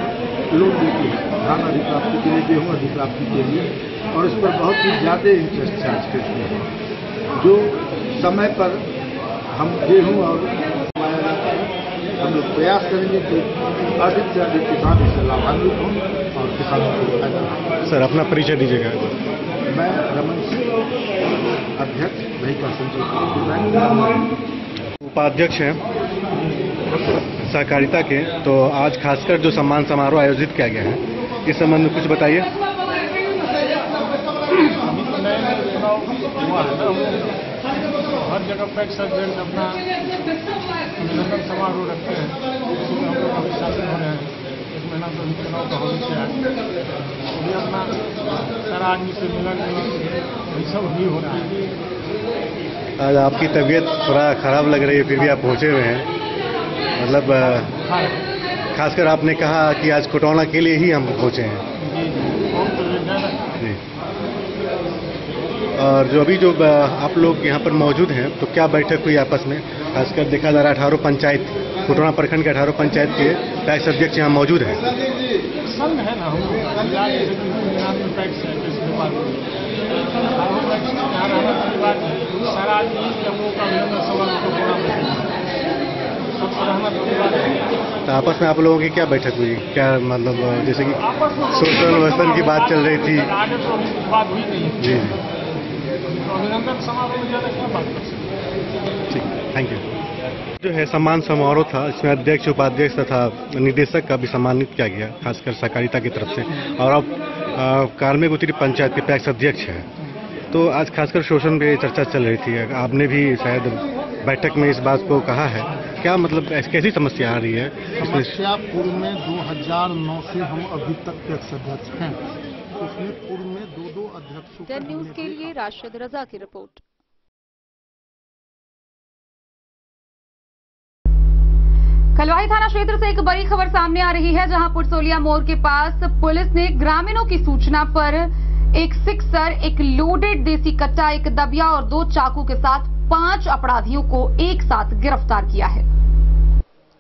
लोन देती है धान अधिप्राप्ति के लिए, गेहूँ अधिप्राप्ति के लिए, और इस पर बहुत ही ज्यादा इंटरेस्ट चार्ज करती है। जो समय पर हम गेहूँ और हम लोग प्रयास करेंगे कि अधिक से अधिक किसान इससे लाभान्वित हों और किसानों को फायदा हो। सर, अपना परिचय दीजिएगा। मैं रमन सिंह, अध्यक्ष व्हीकल संचालन, उपाध्यक्ष हैं सहकारिता के। तो आज खासकर जो सम्मान समारोह आयोजित किया गया है, इस संबंध में कुछ बताइए। हर जगह पैक्स अध्यक्ष अपना अभिनंदन समारोह रखते हैं, इसमें हम लोग अभी शामिल हो रहे हैं। 1 महीना तो चुनाव का हो गया है, अभी अपना सारा आदमी से मिलन ये सब भी हो रहा है। आज आपकी तबीयत थोड़ा खराब लग रही है, फिर भी आप पहुंचे हुए हैं। मतलब खासकर आपने कहा कि आज खुटौना के लिए ही हम पहुंचे हैं। जी। और जो अभी जो आप लोग यहाँ पर मौजूद हैं, तो क्या बैठक हुई आपस में? खासकर देखा जा रहा है 18 पंचायत, खुटौना प्रखंड के 18 पंचायत के टैक्स अध्यक्ष यहाँ मौजूद हैं। संघ है ना, हम टैक्स है, सारा आदमी हम लोग का सबको रहना परिवार है। तो आपस में आप लोगों की क्या बैठक हुई, क्या मतलब जैसे कि सोशल वेस्टर्न की बात चल रही थी? आगे तो बात हुई नहीं जी तो अभिनंदन समारोह में ज़्यादा क्या बात कर सकते। ठीक, थैंक यू। जो है सम्मान समारोह था, इसमें अध्यक्ष, उपाध्यक्ष तथा निदेशक का भी सम्मानित किया गया, खासकर सहकारिता की तरफ से। और अब कार्मिक उत्तरी पंचायत के पैक्स अध्यक्ष है, तो आज खासकर शोषण पे चर्चा चल रही थी। आपने भी शायद बैठक में इस बात को कहा है, क्या मतलब कैसी समस्या आ रही है? समस्या पूर्व में 2009 से हम अभी तक पैक्स अध्यक्ष हैं, उसमें पूर्व में 2 अध्यक्षों। टेन न्यूज के लिए राशिद रजा की रिपोर्ट। खलवाही थाना क्षेत्र से एक बड़ी खबर सामने आ रही है, जहां पुरसोलिया मोड़ के पास पुलिस ने ग्रामीणों की सूचना पर एक सिक्सर, एक लोडेड देसी कट्टा, एक दबिया और 2 चाकू के साथ 5 अपराधियों को एक साथ गिरफ्तार किया है।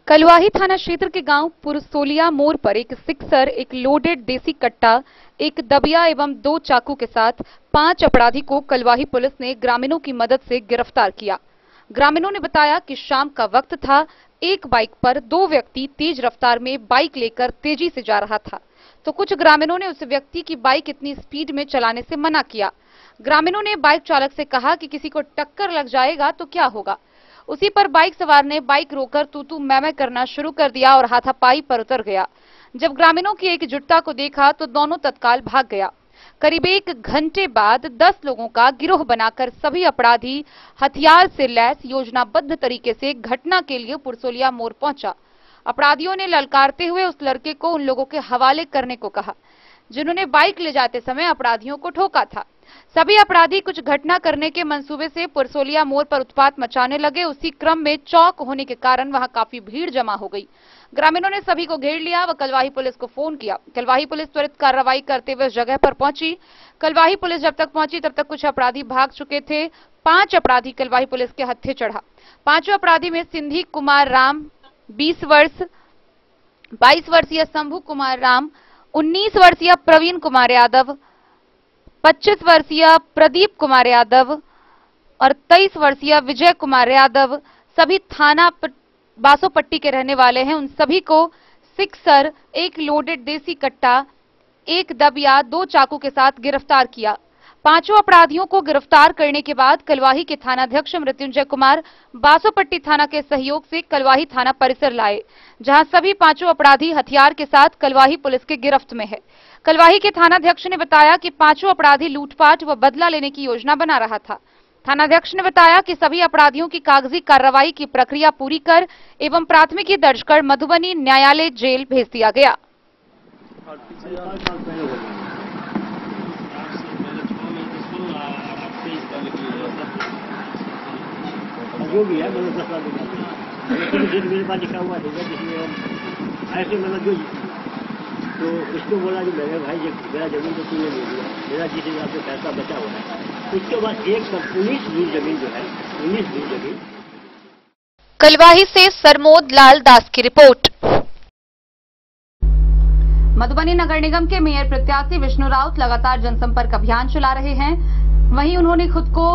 कलवाही थाना क्षेत्र के गांव पुरसोलिया मोड़ पर एक सिक्सर, एक लोडेड देसी कट्टा, एक दबिया एवं 2 चाकू के साथ 5 अपराधी को कलवाही पुलिस ने ग्रामीणों की मदद से गिरफ्तार किया। ग्रामीणों ने बताया कि शाम का वक्त था, एक बाइक पर 2 व्यक्ति तेज रफ्तार में बाइक लेकर तेजी से जा रहा था, तो कुछ ग्रामीणों ने उस व्यक्ति की बाइक इतनी स्पीड में चलाने से मना किया। ग्रामीणों ने बाइक चालक से कहा कि किसी को टक्कर लग जाएगा तो क्या होगा। उसी पर बाइक सवार ने बाइक रोककर तू मैं करना शुरू कर दिया और हाथापाई पर उतर गया। जब ग्रामीणों की एकजुटता को देखा तो दोनों तत्काल भाग गया। करीब 1 घंटे बाद 10 लोगों का गिरोह बनाकर सभी अपराधी हथियार से लैस योजनाबद्ध तरीके से घटना के लिए पुरसोलिया मोड़ पहुंचा। अपराधियों ने ललकारते हुए उस लड़के को उन लोगों के हवाले करने को कहा जिन्होंने बाइक ले जाते समय अपराधियों को ठोका था। सभी अपराधी कुछ घटना करने के मंसूबे से पुरसोलिया मोड़ पर उत्पात मचाने लगे। उसी क्रम में चौक होने के कारण वहां काफी भीड़ जमा हो गई। ग्रामीणों ने सभी को घेर लिया व कलवाही पुलिस को फोन किया। कलवाही पुलिस त्वरित कार्रवाई करते हुए उस जगह पर पहुंची। कलवाही पुलिस जब तक पहुंची तब तक कुछ अपराधी भाग चुके थे। 5 अपराधी कलवाही पुलिस के हत्थे चढ़ा। 5 अपराधी में सिंधी कुमार राम 20 वर्ष, 22 वर्षीय शंभू कुमार राम, 19 वर्षीय प्रवीण कुमार यादव, 25 वर्षीय प्रदीप कुमार यादव और 23 वर्षीय विजय कुमार यादव सभी थाना बासोपट्टी के रहने वाले हैं। उन सभी को सिक्सर, एक लोडेड देसी कट्टा, एक दबिया, 2 चाकू के साथ गिरफ्तार किया। 5 अपराधियों को गिरफ्तार करने के बाद कलवाही के थानाध्यक्ष मृत्युंजय कुमार बासोपट्टी थाना के सहयोग से कलवाही थाना परिसर लाए, जहां सभी 5 अपराधी हथियार के साथ कलवाही पुलिस के गिरफ्त में है। कलवाही के थानाध्यक्ष ने बताया कि 5 अपराधी लूटपाट व बदला लेने की योजना बना रहा था। थानाध्यक्ष ने बताया कि सभी अपराधियों की कागजी कार्रवाई की प्रक्रिया पूरी कर एवं प्राथमिकी दर्ज कर मधुबनी न्यायालय जेल भेज दिया गया। जो भी है मतलब 10 लाख मेरे पास लिखा हुआ है जिसमें ऐसे मतलब जो तो उसको बोला कि मेरे भाई मेरा जमीन तो तूने ले लिया, मेरा जिस हिसाब से पैसा बचा हुआ है। उसके बाद 19 बीघ जमीन जो है 19 बीघ जमीन। कलवाही से सरमोद लाल दास की रिपोर्ट। मधुबनी नगर निगम के मेयर प्रत्याशी विष्णु राउत लगातार जनसंपर्क अभियान चला रहे हैं। वहीं उन्होंने खुद को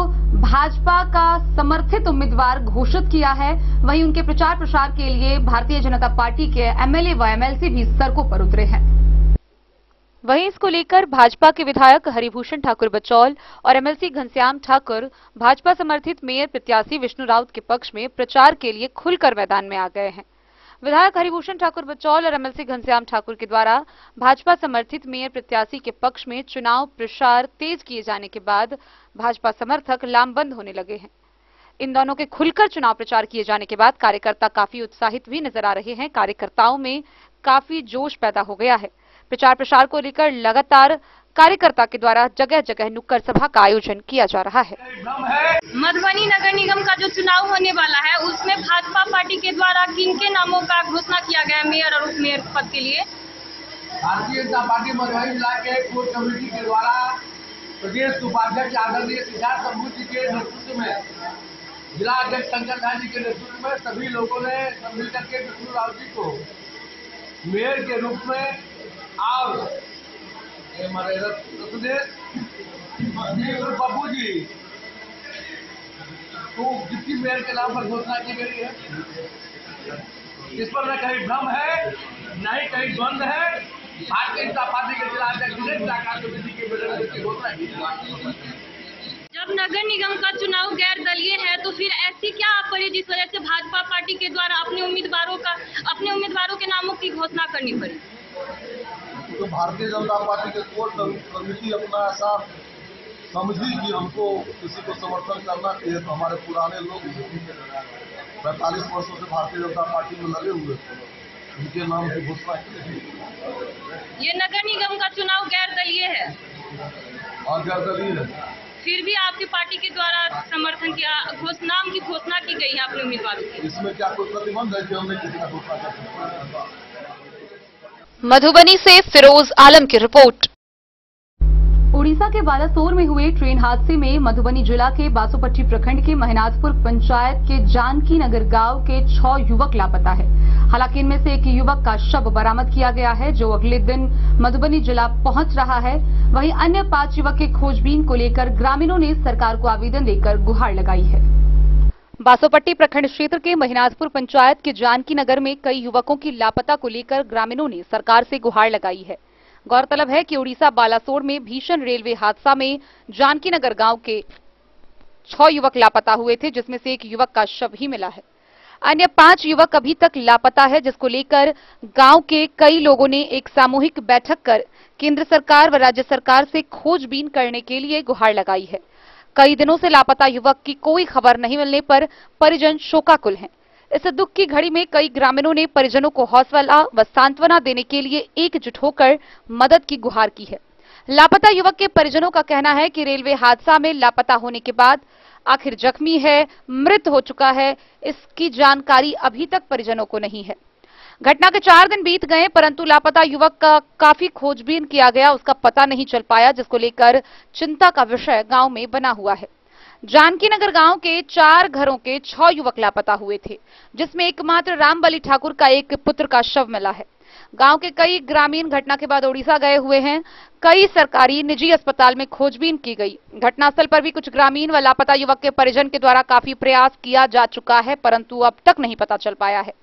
भाजपा का समर्थित उम्मीदवार घोषित किया है। वहीं उनके प्रचार प्रसार के लिए भारतीय जनता पार्टी के एमएलए व एमएलसी भी सड़कों पर उतरे हैं। वहीं इसको लेकर भाजपा के विधायक हरिभूषण ठाकुर बचौल और एमएलसी घनश्याम ठाकुर भाजपा समर्थित मेयर प्रत्याशी विष्णु राउत के पक्ष में प्रचार के लिए खुलकर मैदान में आ गए हैं। विधायक हरिभूषण ठाकुर बचौल और एमएलसी घनश्याम ठाकुर के द्वारा भाजपा समर्थित मेयर प्रत्याशी के पक्ष में चुनाव प्रचार तेज किए जाने के बाद भाजपा समर्थक लामबंद होने लगे हैं। इन दोनों के खुलकर चुनाव प्रचार किए जाने के बाद कार्यकर्ता काफी उत्साहित भी नजर आ रहे हैं। कार्यकर्ताओं में काफी जोश पैदा हो गया है। प्रचार प्रसार को लेकर लगातार कार्यकर्ता के द्वारा जगह जगह नुक्कड़ सभा का आयोजन किया जा रहा है। मधुबनी नगर निगम का जो चुनाव होने वाला है उसमें भाजपा पार्टी के द्वारा किन के नामों का घोषणा किया गया मेयर और उप मेयर पद के लिए? भारतीय जनता पार्टी मधुबनी जिला के कोर कमेटी के द्वारा प्रदेश उपाध्यक्ष आदरणीय सिद्धार्थ शंभू जी के नेतृत्व में, जिला अध्यक्ष शंकर झा जी के नेतृत्व में सभी लोगों ने सब मिलकर के विष्णु राउत जी को मेयर के रूप में और हमारे बाबू जी तो डिप्टी मेयर के नाम पर घोषणा की गई है। इस पर न कहीं भ्रम है, न ही कहीं द्वंद है। भारतीय जनता पार्टी के जिला अध्यक्ष दिनेश लाकात की घोषणा की। जब नगर निगम का चुनाव गैर दलीय है तो फिर ऐसी क्या आप पड़ी जिस वजह से भाजपा पार्टी के द्वारा अपने उम्मीदवारों के नामों की घोषणा करनी पड़ी? तो भारतीय जनता पार्टी के कोर कमेटी अपना ऐसा समझी कि हमको किसी को समर्थन करना चाहिए, तो हमारे पुराने लोग 45 वर्षों से भारतीय जनता पार्टी में लगे हुए थे, उनके नाम की घोषणा की। ये नगर निगम का चुनाव गैर दलीय है और गैर दलीय है, फिर भी आपकी पार्टी के द्वारा समर्थन किया, नाम की घोषणा की गई है अपने उम्मीदवारों की। इसमें क्या कोई प्रतिबंध है कि हमने किसी का घोषणा कर सकते? मधुबनी से फिरोज आलम की रिपोर्ट। उड़ीसा के बालासोर में हुए ट्रेन हादसे में मधुबनी जिला के बासोपट्टी प्रखंड के महनाजपुर पंचायत के जानकी नगर गांव के 6 युवक लापता है। हालांकि इनमें से एक युवक का शव बरामद किया गया है, जो अगले दिन मधुबनी जिला पहुंच रहा है। वहीं अन्य 5 युवक के खोजबीन को लेकर ग्रामीणों ने सरकार को आवेदन देकर गुहार लगाई है। बासोपट्टी प्रखंड क्षेत्र के महनाजपुर पंचायत के जानकी नगर में कई युवकों की लापता को लेकर ग्रामीणों ने सरकार से गुहार लगाई है। गौरतलब है कि उड़ीसा बालासोर में भीषण रेलवे हादसा में जानकी नगर गांव के 6 युवक लापता हुए थे, जिसमें से एक युवक का शव ही मिला है। अन्य 5 युवक अभी तक लापता है, जिसको लेकर गांव के कई लोगों ने एक सामूहिक बैठक कर केंद्र सरकार व राज्य सरकार से खोजबीन करने के लिए गुहार लगाई है। कई दिनों से लापता युवक की कोई खबर नहीं मिलने पर परिजन शोकाकुल हैं। इस दुख की घड़ी में कई ग्रामीणों ने परिजनों को हौसला व सांत्वना देने के लिए एकजुट होकर मदद की गुहार की है। लापता युवक के परिजनों का कहना है कि रेलवे हादसा में लापता होने के बाद आखिर जख्मी है, मृत हो चुका है, इसकी जानकारी अभी तक परिजनों को नहीं है। घटना के 4 दिन बीत गए, परंतु लापता युवक का काफी खोजबीन किया गया, उसका पता नहीं चल पाया, जिसको लेकर चिंता का विषय गांव में बना हुआ है। जानकी नगर गांव के 4 घरों के 6 युवक लापता हुए थे, जिसमें एकमात्र रामबली ठाकुर का एक पुत्र का शव मिला है। गांव के कई ग्रामीण घटना के बाद उड़ीसा गए हुए हैं। कई सरकारी निजी अस्पताल में खोजबीन की गई। घटनास्थल पर भी कुछ ग्रामीण व लापता युवक के परिजन के द्वारा काफी प्रयास किया जा चुका है, परंतु अब तक नहीं पता चल पाया है,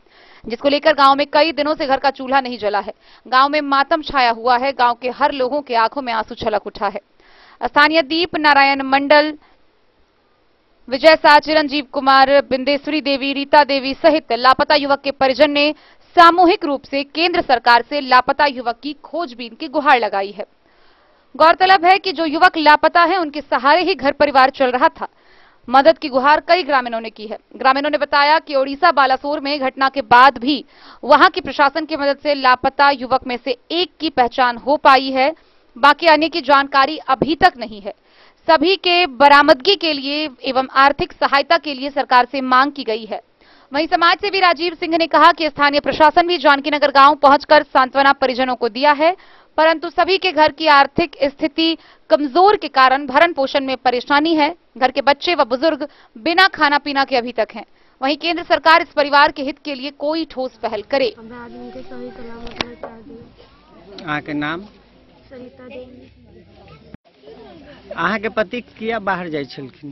जिसको लेकर गांव में कई दिनों से घर का चूल्हा नहीं जला है। गांव में मातम छाया हुआ है। गांव के हर लोगों के आंखों में आंसू छलक उठा है। स्थानीय दीप नारायण मंडल, विजय शाह, चिरंजीव कुमार, बिंदेश्वरी देवी, रीता देवी सहित लापता युवक के परिजन ने सामूहिक रूप से केंद्र सरकार से लापता युवक की खोजबीन की गुहार लगाई है। गौरतलब है कि जो युवक लापता है, उनके सहारे ही घर परिवार चल रहा था। मदद की गुहार कई ग्रामीणों ने की है। ग्रामीणों ने बताया कि ओडिशा बालासोर में घटना के बाद भी वहां की प्रशासन की मदद से लापता युवक में से एक की पहचान हो पाई है, बाकी अन्य की जानकारी अभी तक नहीं है। सभी के बरामदगी के लिए एवं आर्थिक सहायता के लिए सरकार से मांग की गई है। वहीं समाज सेवी राजीव सिंह ने कहा कि स्थानीय प्रशासन भी जानकी नगर गांव पहुंचकर सांत्वना परिजनों को दिया है, परंतु सभी के घर की आर्थिक स्थिति कमजोर के कारण भरण पोषण में परेशानी है। घर के बच्चे व बुजुर्ग बिना खाना पीना के अभी तक हैं। वहीं केंद्र सरकार इस परिवार के हित के लिए कोई ठोस पहल करे। के नाम सरिता देवी। के पति किया बाहर जाय छलखिन?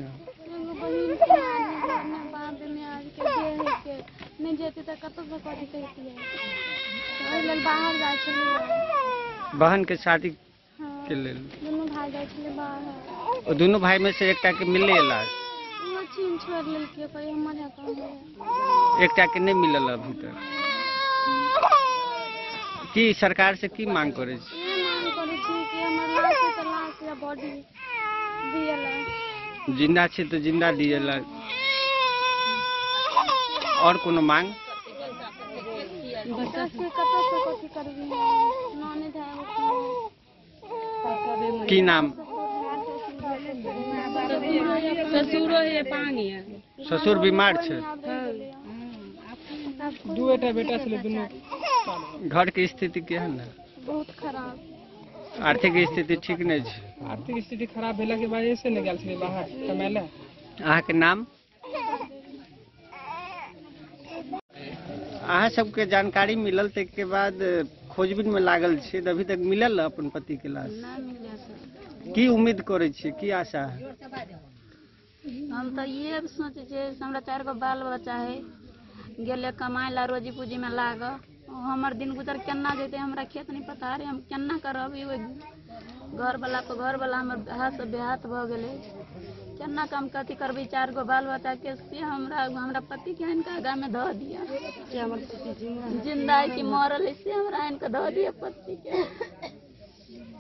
नहीं जेती तो कत से कथी कहती है, ओइ लेल बाहर जाय छलिए। बहन के शादी के लेल दोनों भाई जाय छले बाहर। ओ दोनों भाई में से एकटा के मिलले लाश? वो चीन छोड़ लेल के कोई हमर है कहले एकटा के नहीं मिलल अभी तक। की सरकार से की मांग करे छी? मांग करे छी कि हमर लाश के लाश या बॉडी दियला। जिंदा छी तो जिंदा दियला। और कोनो मांग? की नाम? ससुर बीमार छे? दूटा बेटा छले दुनू। घर के स्थिति केहन है? बहुत खराब। आर्थिक स्थिति ठीक नहीं छे? आर्थिक स्थिति खराब भेला के वजह से न गेल छले बाहर कमाले। अहाँ के नाम? अहाँ सबके जानकारी मिलल के बाद खोजबीन में लागल छे, अभी तक मिलल अपन पति के लाश? की उम्मीद करे छे, की आशा है? हम तो ये सोचे छे हमरा 4 गो बाल बच्चा है, गेले कमाए ला रोजी पूजी में लाग हमार दिन गुजर केना जेते हमरा खेत नहीं पता रे हम केना करब घर वाला हमर हाथ से बेहाथ भ गेले केना काम कथी करबी 4 गो बाल बच्चा के से हमरा पति के इनका आगा में ध दिया कि हमर पति जिंदा है कि मरल है से हमरा इनका ध दिया पति के।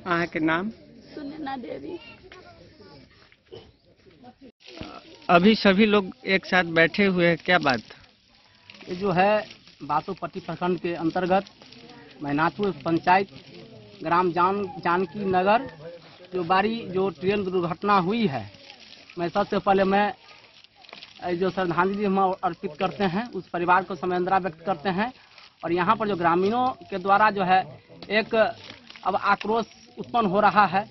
अहाँ के नाम? सुनैना देवी। अभी सभी लोग एक साथ बैठे हुए हैं, क्या बात? ये जो है बासोपट्टी प्रखंड के अंतर्गत मैनाथपुर पंचायत ग्राम जानकी नगर जो ट्रेन दुर्घटना हुई है, मैं सबसे पहले मैं जो श्रद्धांजलि हम अर्पित करते हैं उस परिवार को संवेदना व्यक्त करते हैं। और यहाँ पर जो ग्रामीणों के द्वारा जो है एक अब आक्रोश उत्पन्न हो रहा है,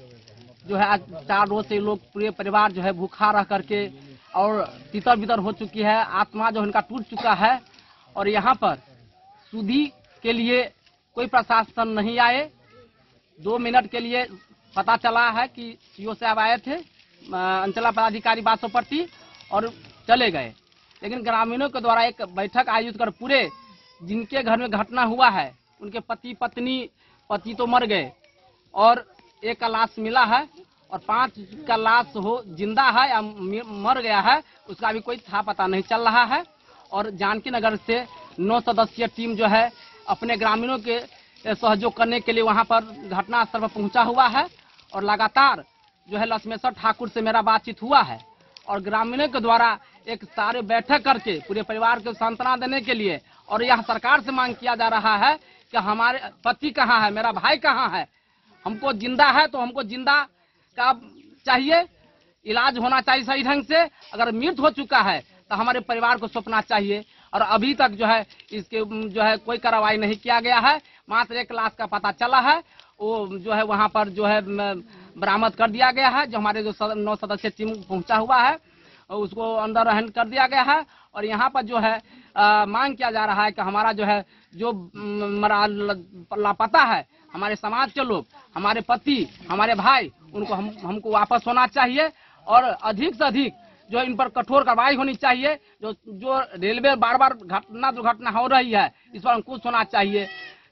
जो है आज 4 रोज से लोग पूरे परिवार जो है भूखा रह करके और तितर बितर हो चुकी है, आत्मा जो इनका टूट चुका है। और यहाँ पर सुधी के लिए कोई प्रशासन नहीं आए। 2 मिनट के लिए पता चला है कि सीओ साहब आए थे, अंचला पदाधिकारी बासोपट्टी, और चले गए। लेकिन ग्रामीणों के द्वारा एक बैठक आयोजित कर पूरे जिनके घर में घटना हुआ है उनके पति तो मर गए और 1 का लाश मिला है और 5 का लाश जिंदा है या मर गया है उसका भी कोई था पता नहीं चल रहा है। और जानकी नगर से 9 सदस्यीय टीम जो है अपने ग्रामीणों के सहयोग करने के लिए वहां पर घटनास्थल पर पहुंचा हुआ है। और लगातार जो है लक्ष्मेश्वर ठाकुर से मेरा बातचीत हुआ है और ग्रामीणों के द्वारा एक सारे बैठक करके पूरे परिवार को सांत्वना देने के लिए और यह सरकार से मांग किया जा रहा है कि हमारे पति कहाँ है, मेरा भाई कहाँ है, हमको जिंदा है तो हमको जिंदा का चाहिए, इलाज होना चाहिए सही ढंग से। अगर मृत हो चुका है तो हमारे परिवार को सौंपना चाहिए। और अभी तक जो है इसके जो है कोई कार्रवाई नहीं किया गया है। मात्र 1 लाश का पता चला है, वो जो है वहां पर जो है बरामद कर दिया गया है। जो हमारे जो 9 सदस्यीय टीम पहुंचा हुआ है उसको अंदर रहन कर दिया गया है। और यहाँ पर जो है मांग किया जा रहा है कि हमारा जो है जो लापता है हमारे समाज के लोग, हमारे पति, हमारे भाई, उनको हमको वापस होना चाहिए और अधिक से अधिक जो इन पर कठोर कार्रवाई होनी चाहिए। जो रेलवे बार दुर्घटना हो रही है इस पर अंकुश होना चाहिए।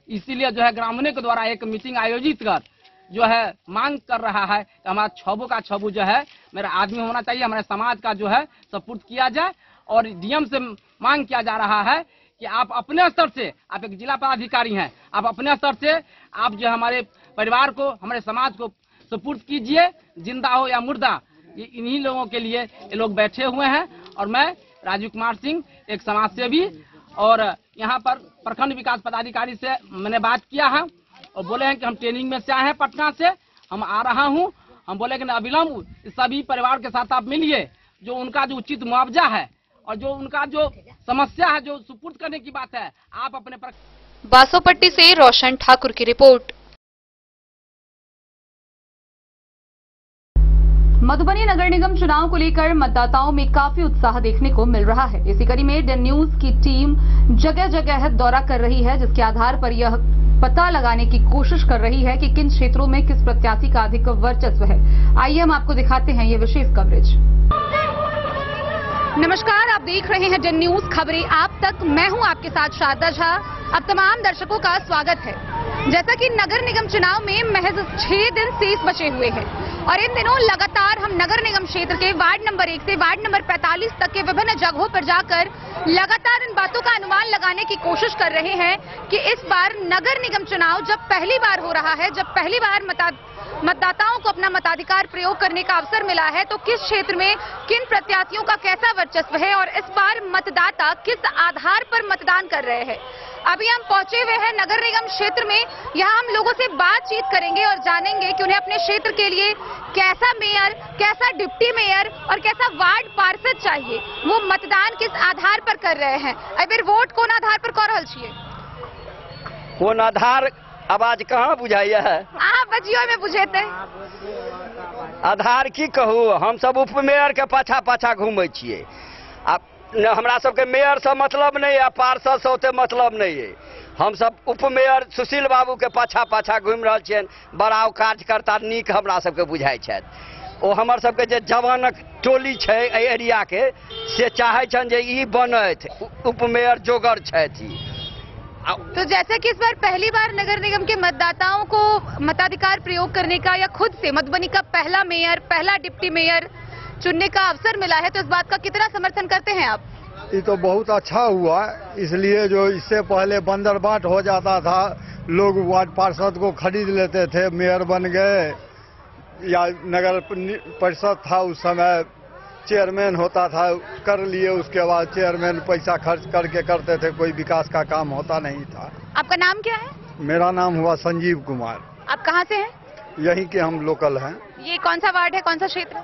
इसीलिए जो है ग्रामीणों के द्वारा एक मीटिंग आयोजित कर जो है मांग कर रहा है कि हमारा छबू का छबू जो है मेरा आदमी होना चाहिए, हमारे समाज का जो है सपोर्ट किया जाए। और डीएम से मांग किया जा रहा है कि आप अपने स्तर से, आप एक जिला पदाधिकारी हैं, आप अपने स्तर से आप जो हमारे परिवार को, हमारे समाज को सपोर्ट कीजिए, जिंदा हो या मुर्दा। इन्हीं लोगों के लिए ये लोग बैठे हुए हैं। और मैं राजीव कुमार सिंह, एक समाज सेवी, और यहाँ पर प्रखंड विकास पदाधिकारी से मैंने बात किया है और बोले हैं कि हम ट्रेनिंग में से आए हैं पटना से, हम आ रहा हूँ। हम बोले कि अविलंब सभी परिवार के साथ आप मिलिए, जो उनका जो उचित मुआवजा है और जो उनका जो समस्या है जो सुपुर्द करने की बात है आप अपने बासोपट्टी से रोशन ठाकुर की रिपोर्ट। मधुबनी नगर निगम चुनाव को लेकर मतदाताओं में काफी उत्साह देखने को मिल रहा है। इसी कड़ी में डेन न्यूज की टीम जगह जगह दौरा कर रही है, जिसके आधार पर यह पता लगाने की कोशिश कर रही है कि किन क्षेत्रों में किस प्रत्याशी का अधिक वर्चस्व है। आइए हम आपको दिखाते हैं ये विशेष कवरेज। नमस्कार, आप देख रहे हैं डेन न्यूज खबरें आप तक। मैं हूं आपके साथ शारदा झा। अब तमाम दर्शकों का स्वागत है। जैसा कि नगर निगम चुनाव में महज 6 दिन शेष बचे हुए हैं और इन दिनों लगातार हम नगर निगम क्षेत्र के वार्ड नंबर 1 से वार्ड नंबर 45 तक के विभिन्न जगहों पर जाकर लगातार इन बातों का अनुमान लगाने की कोशिश कर रहे हैं कि इस बार नगर निगम चुनाव जब पहली बार हो रहा है, जब पहली बार मतदाताओं को अपना मताधिकार प्रयोग करने का अवसर मिला है, तो किस क्षेत्र में किन प्रत्याशियों का कैसा वर्चस्व है और इस बार मतदाता किस आधार पर मतदान कर रहे हैं। अभी हम पहुंचे हुए हैं नगर निगम क्षेत्र में। यहाँ हम लोगों से बातचीत करेंगे और जानेंगे कि उन्हें अपने क्षेत्र के लिए कैसा मेयर, कैसा डिप्टी मेयर और कैसा वार्ड पार्षद चाहिए, वो मतदान किस आधार पर कर रहे हैं। अगर वोट कौन आधार पर कर रहल छियै? कौन आधार आवाज कहाँ बुझाइए है? बजियो में बुझेते आधार की कहू, हम सब उप मेयर के पाछा पाछा घूमे छियै। हमरा सबके मेयर से मतलब नहीं है, पार्षद से ओते मतलब नहीं है। हम सब उप मेयर सुशील बाबू के पाछा पाछा घूमि रहल छियनि। बड़ा कार्यकर्ता नीक हमरा सबके बुझाइ छथि। ओ हमर सबके जे जवानक टोली छै एहि एरिया के से चाहे छन जे ई बनत उपमेयर जोगर छथि। तो जैसा कि इस बार पहली बार नगर निगम के मतदाताओं को मताधिकार प्रयोग करने का या खुद से मधुबनी का पहला मेयर, पहला डिप्टी मेयर चुनने का अवसर मिला है, तो इस बात का कितना समर्थन करते हैं आप? ये तो बहुत अच्छा हुआ, इसलिए जो इससे पहले बंदर बाट हो जाता था, लोग वार्ड पार्षद को खरीद लेते थे, मेयर बन गए या नगर परिषद था उस समय चेयरमैन होता था, कर लिए, उसके बाद चेयरमैन पैसा खर्च करके करते थे, कोई विकास का काम होता नहीं था। आपका नाम क्या है? मेरा नाम हुआ संजीव कुमार। आप कहाँ से हैं? यहीं के हम लोकल हैं। ये कौन सा वार्ड है, कौन सा क्षेत्र?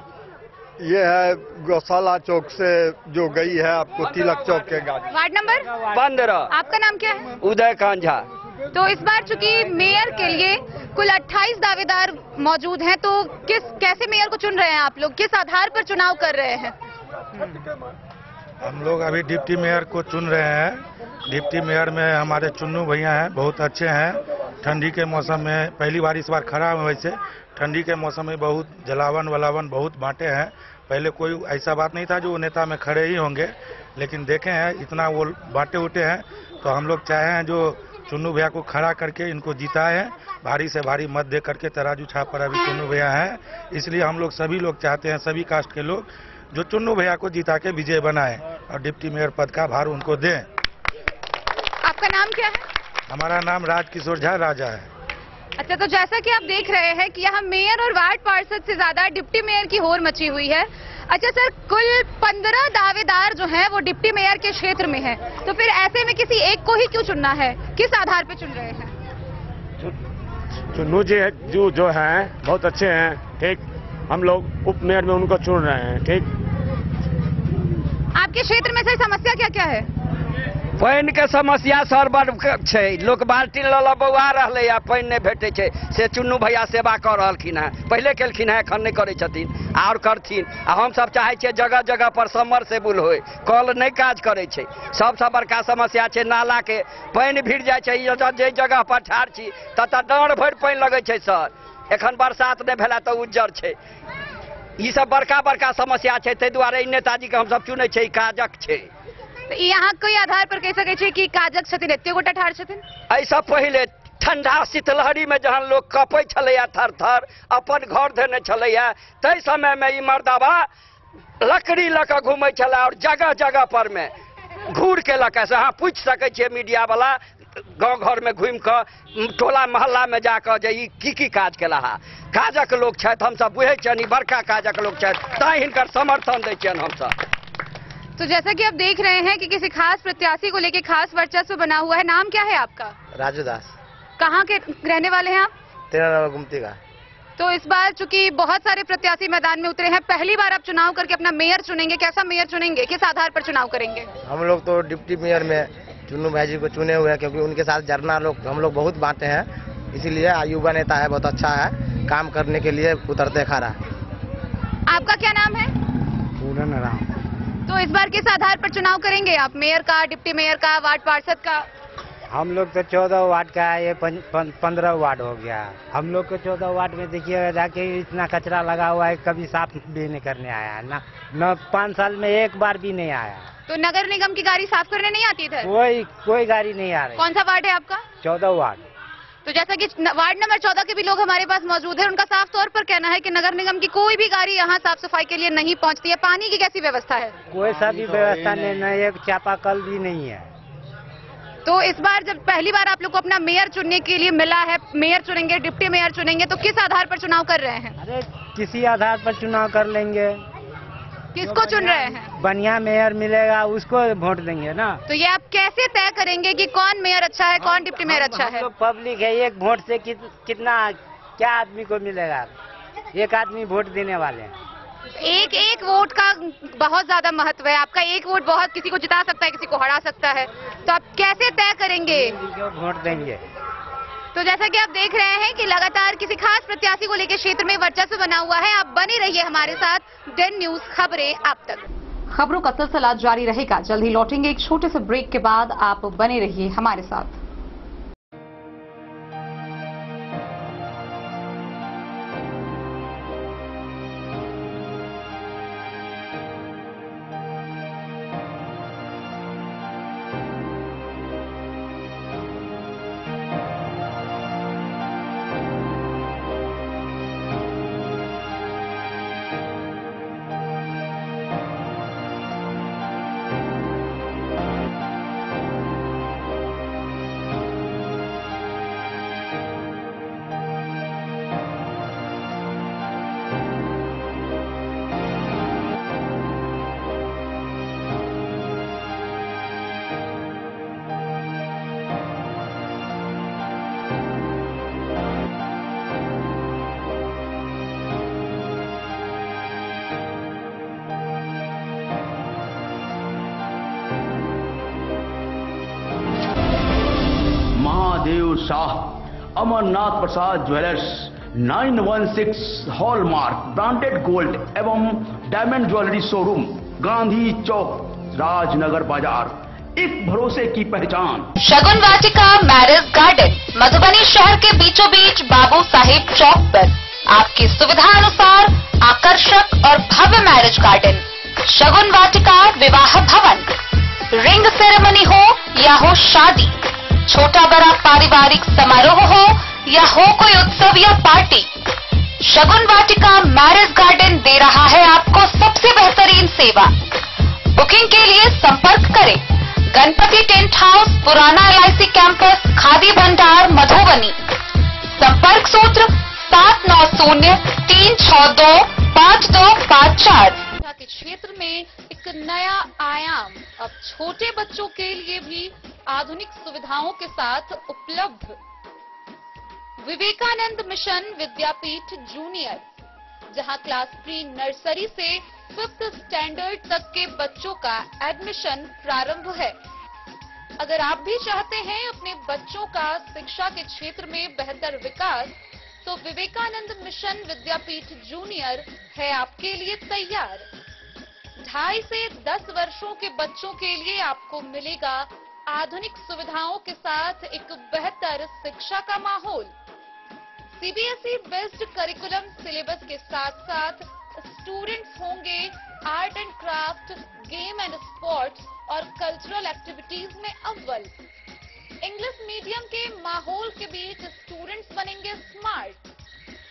ये है गौशाला चौक से जो गई है आपको तिलक चौक के गाड़ी। Ward number 15। आपका नाम क्या है? उदय कांझा। तो इस बार चूंकि मेयर के लिए कुल 28 दावेदार मौजूद हैं, तो कैसे मेयर को चुन रहे हैं आप लोग, किस आधार पर चुनाव कर रहे हैं? हम लोग अभी डिप्टी मेयर को चुन रहे हैं। डिप्टी मेयर में हमारे चुन्नू भैया हैं, बहुत अच्छे हैं। ठंडी के मौसम में पहली बार इस बार खड़ा है, वैसे ठंडी के मौसम में बहुत जलावन वलावन बहुत बांटे हैं। पहले कोई ऐसा बात नहीं था जो नेता में खड़े ही होंगे, लेकिन देखे हैं इतना वो बांटे उठे हैं, तो हम लोग चाहे हैं जो चुन्नू भैया को खड़ा करके इनको जीताए हैं, भारी से भारी मत दे करके। तराजू छाप पर अभी चुन्नू भैया हैं, इसलिए हम लोग सभी लोग चाहते हैं, सभी कास्ट के लोग जो चुन्नू भैया को जीता के विजय बनाए और डिप्टी मेयर पद का भार उनको दें। आपका नाम क्या है? हमारा नाम राजकिशोर झा राजा है। अच्छा, तो जैसा कि आप देख रहे हैं कि यहाँ मेयर और वार्ड पार्षद से ज्यादा डिप्टी मेयर की होड़ मची हुई है। अच्छा सर, कुल 15 दावेदार जो हैं वो डिप्टी मेयर के क्षेत्र में हैं, तो फिर ऐसे में किसी एक को ही क्यों चुनना है, किस आधार पे चुन रहे हैं? चुन्नू जी जो हैं बहुत अच्छे हैं, ठीक। हम लोग उप मेयर में उनको चुन रहे हैं, ठीक। आपके क्षेत्र में सर समस्या क्या क्या है? पानि के समस्या सर बड़ छै, लोग बाल्टीन ल बौआ रहले या पानि नहीं भेटे छै, से चुन्नू भैया सेवा कर रहलखिन हैं, पहले केलखिन हैं, एखन नहीं करै छथिन और करथिन। आ हम सब चाहे छियै जगह जगह पर सबमर्सिबल होय, कल नहीं काज करे छै। सबसे बड़का समस्या छै नाला के, पानि भिड़ जाय छै, जे जगह पर ठाढ़ छी ततऽ डाँड़ भरि पानि लगै छै सर, एखन बरसात नहीं भेला तऽ उज्जर छै। ई सब बड़का बड़का समस्या छै, ताहि दुआरे ई नेताजी के हम सब चुनै छै, काजक छै। यहाँ कोई आधार पर कह सके छै कि काजक छथिन, एते गोटा ठाढ़ छथिन? ऐसा पहले ठंडा शीतलहरी में जहन लोग कपै छलैया थर थर, अपन घर देने छलैया, तै समय में ई मर्दावा लकड़ी लऽ कऽ घूमै छलै और जगह जगह पर में घूर के लऽ कऽ से अहाँ पूछि सकै छियै मीडिया वाला, गाँव घर में घूमि कऽ टोला मोहल्ला में जाकर जे ई की काज केला है। काजक लोग छथि, हमसब बुझै छियनि, बड़का काजक लोग छथि, तैं हिनकर समर्थन दै छियनि हमसब। तो जैसा कि आप देख रहे हैं कि किसी खास प्रत्याशी को लेकर खास वर्चस्व बना हुआ है। नाम क्या है आपका? राजू दास। कहाँ के रहने वाले हैं आप? तेरा गुमती का। तो इस बार चूंकि बहुत सारे प्रत्याशी मैदान में उतरे हैं, पहली बार आप चुनाव करके अपना मेयर चुनेंगे, कैसा मेयर चुनेंगे, किस आधार पर चुनाव करेंगे? हम लोग तो डिप्टी मेयर में चुन्नू भाई जी को चुने हुए हैं, क्योंकि उनके साथ जरना लोग हम लोग बहुत बांटे हैं, इसीलिए युवा नेता है, बहुत अच्छा है, काम करने के लिए उतरते खड़ा है। आपका क्या नाम है? पूरन राम। तो इस बार किस आधार पर चुनाव करेंगे आप, मेयर का, डिप्टी मेयर का, वार्ड पार्षद का? हम लोग तो 14 वार्ड का है, ये 15 वार्ड हो गया। हम लोग को 14 वार्ड में देखिए जाके इतना कचरा लगा हुआ है, कभी साफ भी नहीं करने आया है ना 5 साल में एक बार भी नहीं आया। तो नगर निगम की गाड़ी साफ करने नहीं आती इधर? कोई गाड़ी नहीं आ रही। कौन सा वार्ड है आपका? 14 वार्ड। तो जैसा कि वार्ड नंबर 14 के भी लोग हमारे पास मौजूद है, उनका साफ तौर पर कहना है कि नगर निगम की कोई भी गाड़ी यहाँ साफ सफाई के लिए नहीं पहुँचती है। पानी की कैसी व्यवस्था है? कोई सा भी व्यवस्था नहीं, एक चापाकल भी नहीं है। तो इस बार जब पहली बार आप लोग को अपना मेयर चुनने के लिए मिला है, मेयर चुनेंगे, डिप्टी मेयर चुनेंगे, तो किस आधार पर चुनाव कर रहे हैं? अरे किसी आधार पर चुनाव कर लेंगे। किसको चुन रहे हैं? बढ़िया मेयर मिलेगा उसको वोट देंगे ना। तो ये आप कैसे तय करेंगे कि कौन मेयर अच्छा है, कौन डिप्टी मेयर अच्छा है? पब्लिक है, एक वोट से कितना क्या आदमी को मिलेगा? एक आदमी वोट देने वाले हैं। एक वोट का बहुत ज्यादा महत्व है। आपका एक वोट बहुत किसी को जिता सकता है, किसी को हरा सकता है, तो आप कैसे तय करेंगे? वोट देंगे। तो जैसा कि आप देख रहे हैं कि लगातार किसी खास प्रत्याशी को लेकर क्षेत्र में वर्चस्व बना हुआ है। आप बने रहिए हमारे साथ, डेन न्यूज खबरें आप तक। खबरों का सिलसिला जारी रहेगा, जल्द ही लौटेंगे एक छोटे से ब्रेक के बाद। आप बने रहिए हमारे साथ। महादेव शाह, अमरनाथ प्रसाद ज्वेलर्स, 916 हॉलमार्क ब्रांडेड गोल्ड एवं डायमंड ज्वेलरी शोरूम, गांधी चौक, राजनगर बाजार, एक भरोसे की पहचान। शगुन वाटिका मैरिज गार्डन, मधुबनी शहर के बीचों बीच बाबू साहेब चौक पर आपकी सुविधा अनुसार आकर्षक और भव्य मैरिज गार्डन। शगुन वाटिका विवाह भवन, रिंग सेरेमनी हो या हो शादी, छोटा बड़ा पारिवारिक समारोह हो या हो कोई उत्सव या पार्टी, शगुन वाटिका मैरिज गार्डन दे रहा है आपको सबसे बेहतरीन सेवा। बुकिंग के लिए संपर्क करें गणपति टेंट हाउस, पुराना LIC कैंपस, खादी भंडार, मधुबनी। संपर्क सूत्र 7903625254। के क्षेत्र में एक नया आयाम अब छोटे बच्चों के लिए भी आधुनिक सुविधाओं के साथ उपलब्ध। विवेकानंद मिशन विद्यापीठ जूनियर, जहां क्लास प्री नर्सरी से 5th स्टैंडर्ड तक के बच्चों का एडमिशन प्रारंभ है। अगर आप भी चाहते हैं अपने बच्चों का शिक्षा के क्षेत्र में बेहतर विकास, तो विवेकानंद मिशन विद्यापीठ जूनियर है आपके लिए तैयार। 2.5 से 10 वर्षों के बच्चों के लिए आपको मिलेगा आधुनिक सुविधाओं के साथ एक बेहतर शिक्षा का माहौल। CBSE बेस्ड करिकुलम सिलेबस के साथ साथ स्टूडेंट्स होंगे art and craft, game and sports और कल्चरल एक्टिविटीज में अव्वल। इंग्लिश मीडियम के माहौल के बीच स्टूडेंट्स बनेंगे स्मार्ट,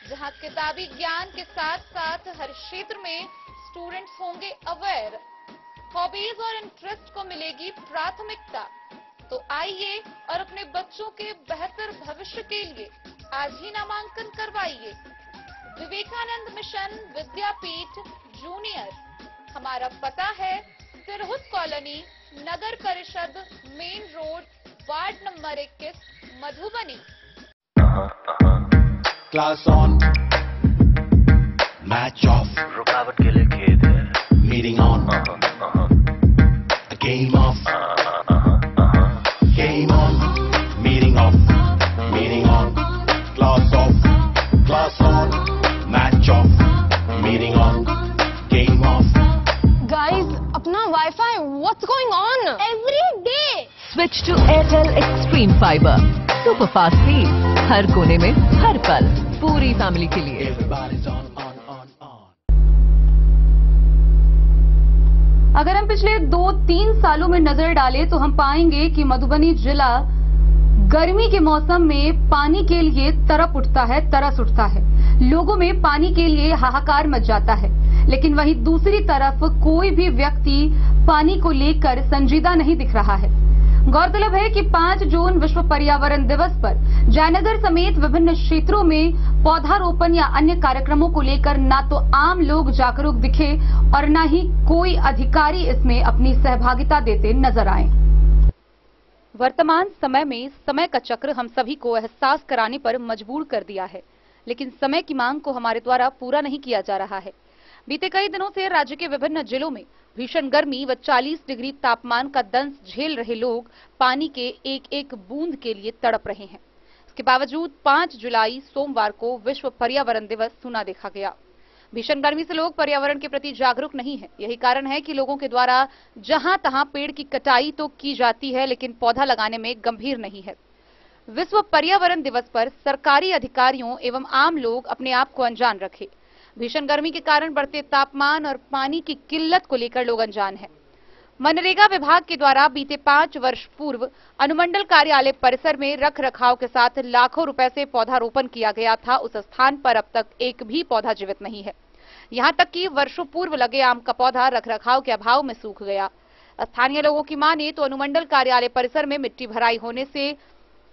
जहां किताबी ज्ञान के साथ साथ हर क्षेत्र में स्टूडेंट्स होंगे अवेयर। हॉबीज और इंटरेस्ट को मिलेगी प्राथमिकता। तो आइए और अपने बच्चों के बेहतर भविष्य के लिए आज ही नामांकन करवाइए। विवेकानंद मिशन विद्यापीठ जूनियर, हमारा पता है तिरहुत कॉलोनी, नगर परिषद, main road, ward number 21, Madhubani. Class on, match of, रुकावट के लिए खेद है, meeting on, game of, game on, meeting of, meeting on, class of, class on, match of, meeting on, game of. Guys, अपना Wi-Fi, what's going on? Every day. Switch to Airtel Extreme Fiber. Super fast speed, हर कोने में, हर पल, पूरी family के लिए। अगर हम पिछले 2-3 सालों में नजर डालें तो हम पाएंगे कि मधुबनी जिला गर्मी के मौसम में पानी के लिए तरस उठता है। लोगों में पानी के लिए हाहाकार मच जाता है, लेकिन वहीं दूसरी तरफ कोई भी व्यक्ति पानी को लेकर संजीदा नहीं दिख रहा है। गौरतलब है कि 5 जून विश्व पर्यावरण दिवस पर जयनगर समेत विभिन्न क्षेत्रों में पौधारोपण या अन्य कार्यक्रमों को लेकर न तो आम लोग जागरूक दिखे और न ही कोई अधिकारी इसमें अपनी सहभागिता देते नजर आए। वर्तमान समय में समय का चक्र हम सभी को एहसास कराने पर मजबूर कर दिया है, लेकिन समय की मांग को हमारे द्वारा पूरा नहीं किया जा रहा है। बीते कई दिनों से राज्य के विभिन्न जिलों में भीषण गर्मी व 40 डिग्री तापमान का दंश झेल रहे लोग पानी के एक एक बूंद के लिए तड़प रहे हैं। इसके बावजूद 5 जुलाई सोमवार को विश्व पर्यावरण दिवस सुना देखा गया। भीषण गर्मी से लोग पर्यावरण के प्रति जागरूक नहीं है। यही कारण है कि लोगों के द्वारा जहां तहां पेड़ की कटाई तो की जाती है, लेकिन पौधा लगाने में गंभीर नहीं है। विश्व पर्यावरण दिवस पर सरकारी अधिकारियों एवं आम लोग अपने आप को अनजान रखें। भीषण गर्मी के कारण बढ़ते तापमान और पानी की किल्लत को लेकर लोग अनजान हैं। मनरेगा विभाग के द्वारा बीते 5 वर्ष पूर्व अनुमंडल कार्यालय परिसर में रख रखाव के साथ लाखों रुपए से पौधारोपण किया गया था। उस स्थान पर अब तक एक भी पौधा जीवित नहीं है। यहां तक कि वर्षों पूर्व लगे आम का पौधा रख रखाव के अभाव में सूख गया। स्थानीय लोगों की माने तो अनुमंडल कार्यालय परिसर में मिट्टी भराई होने से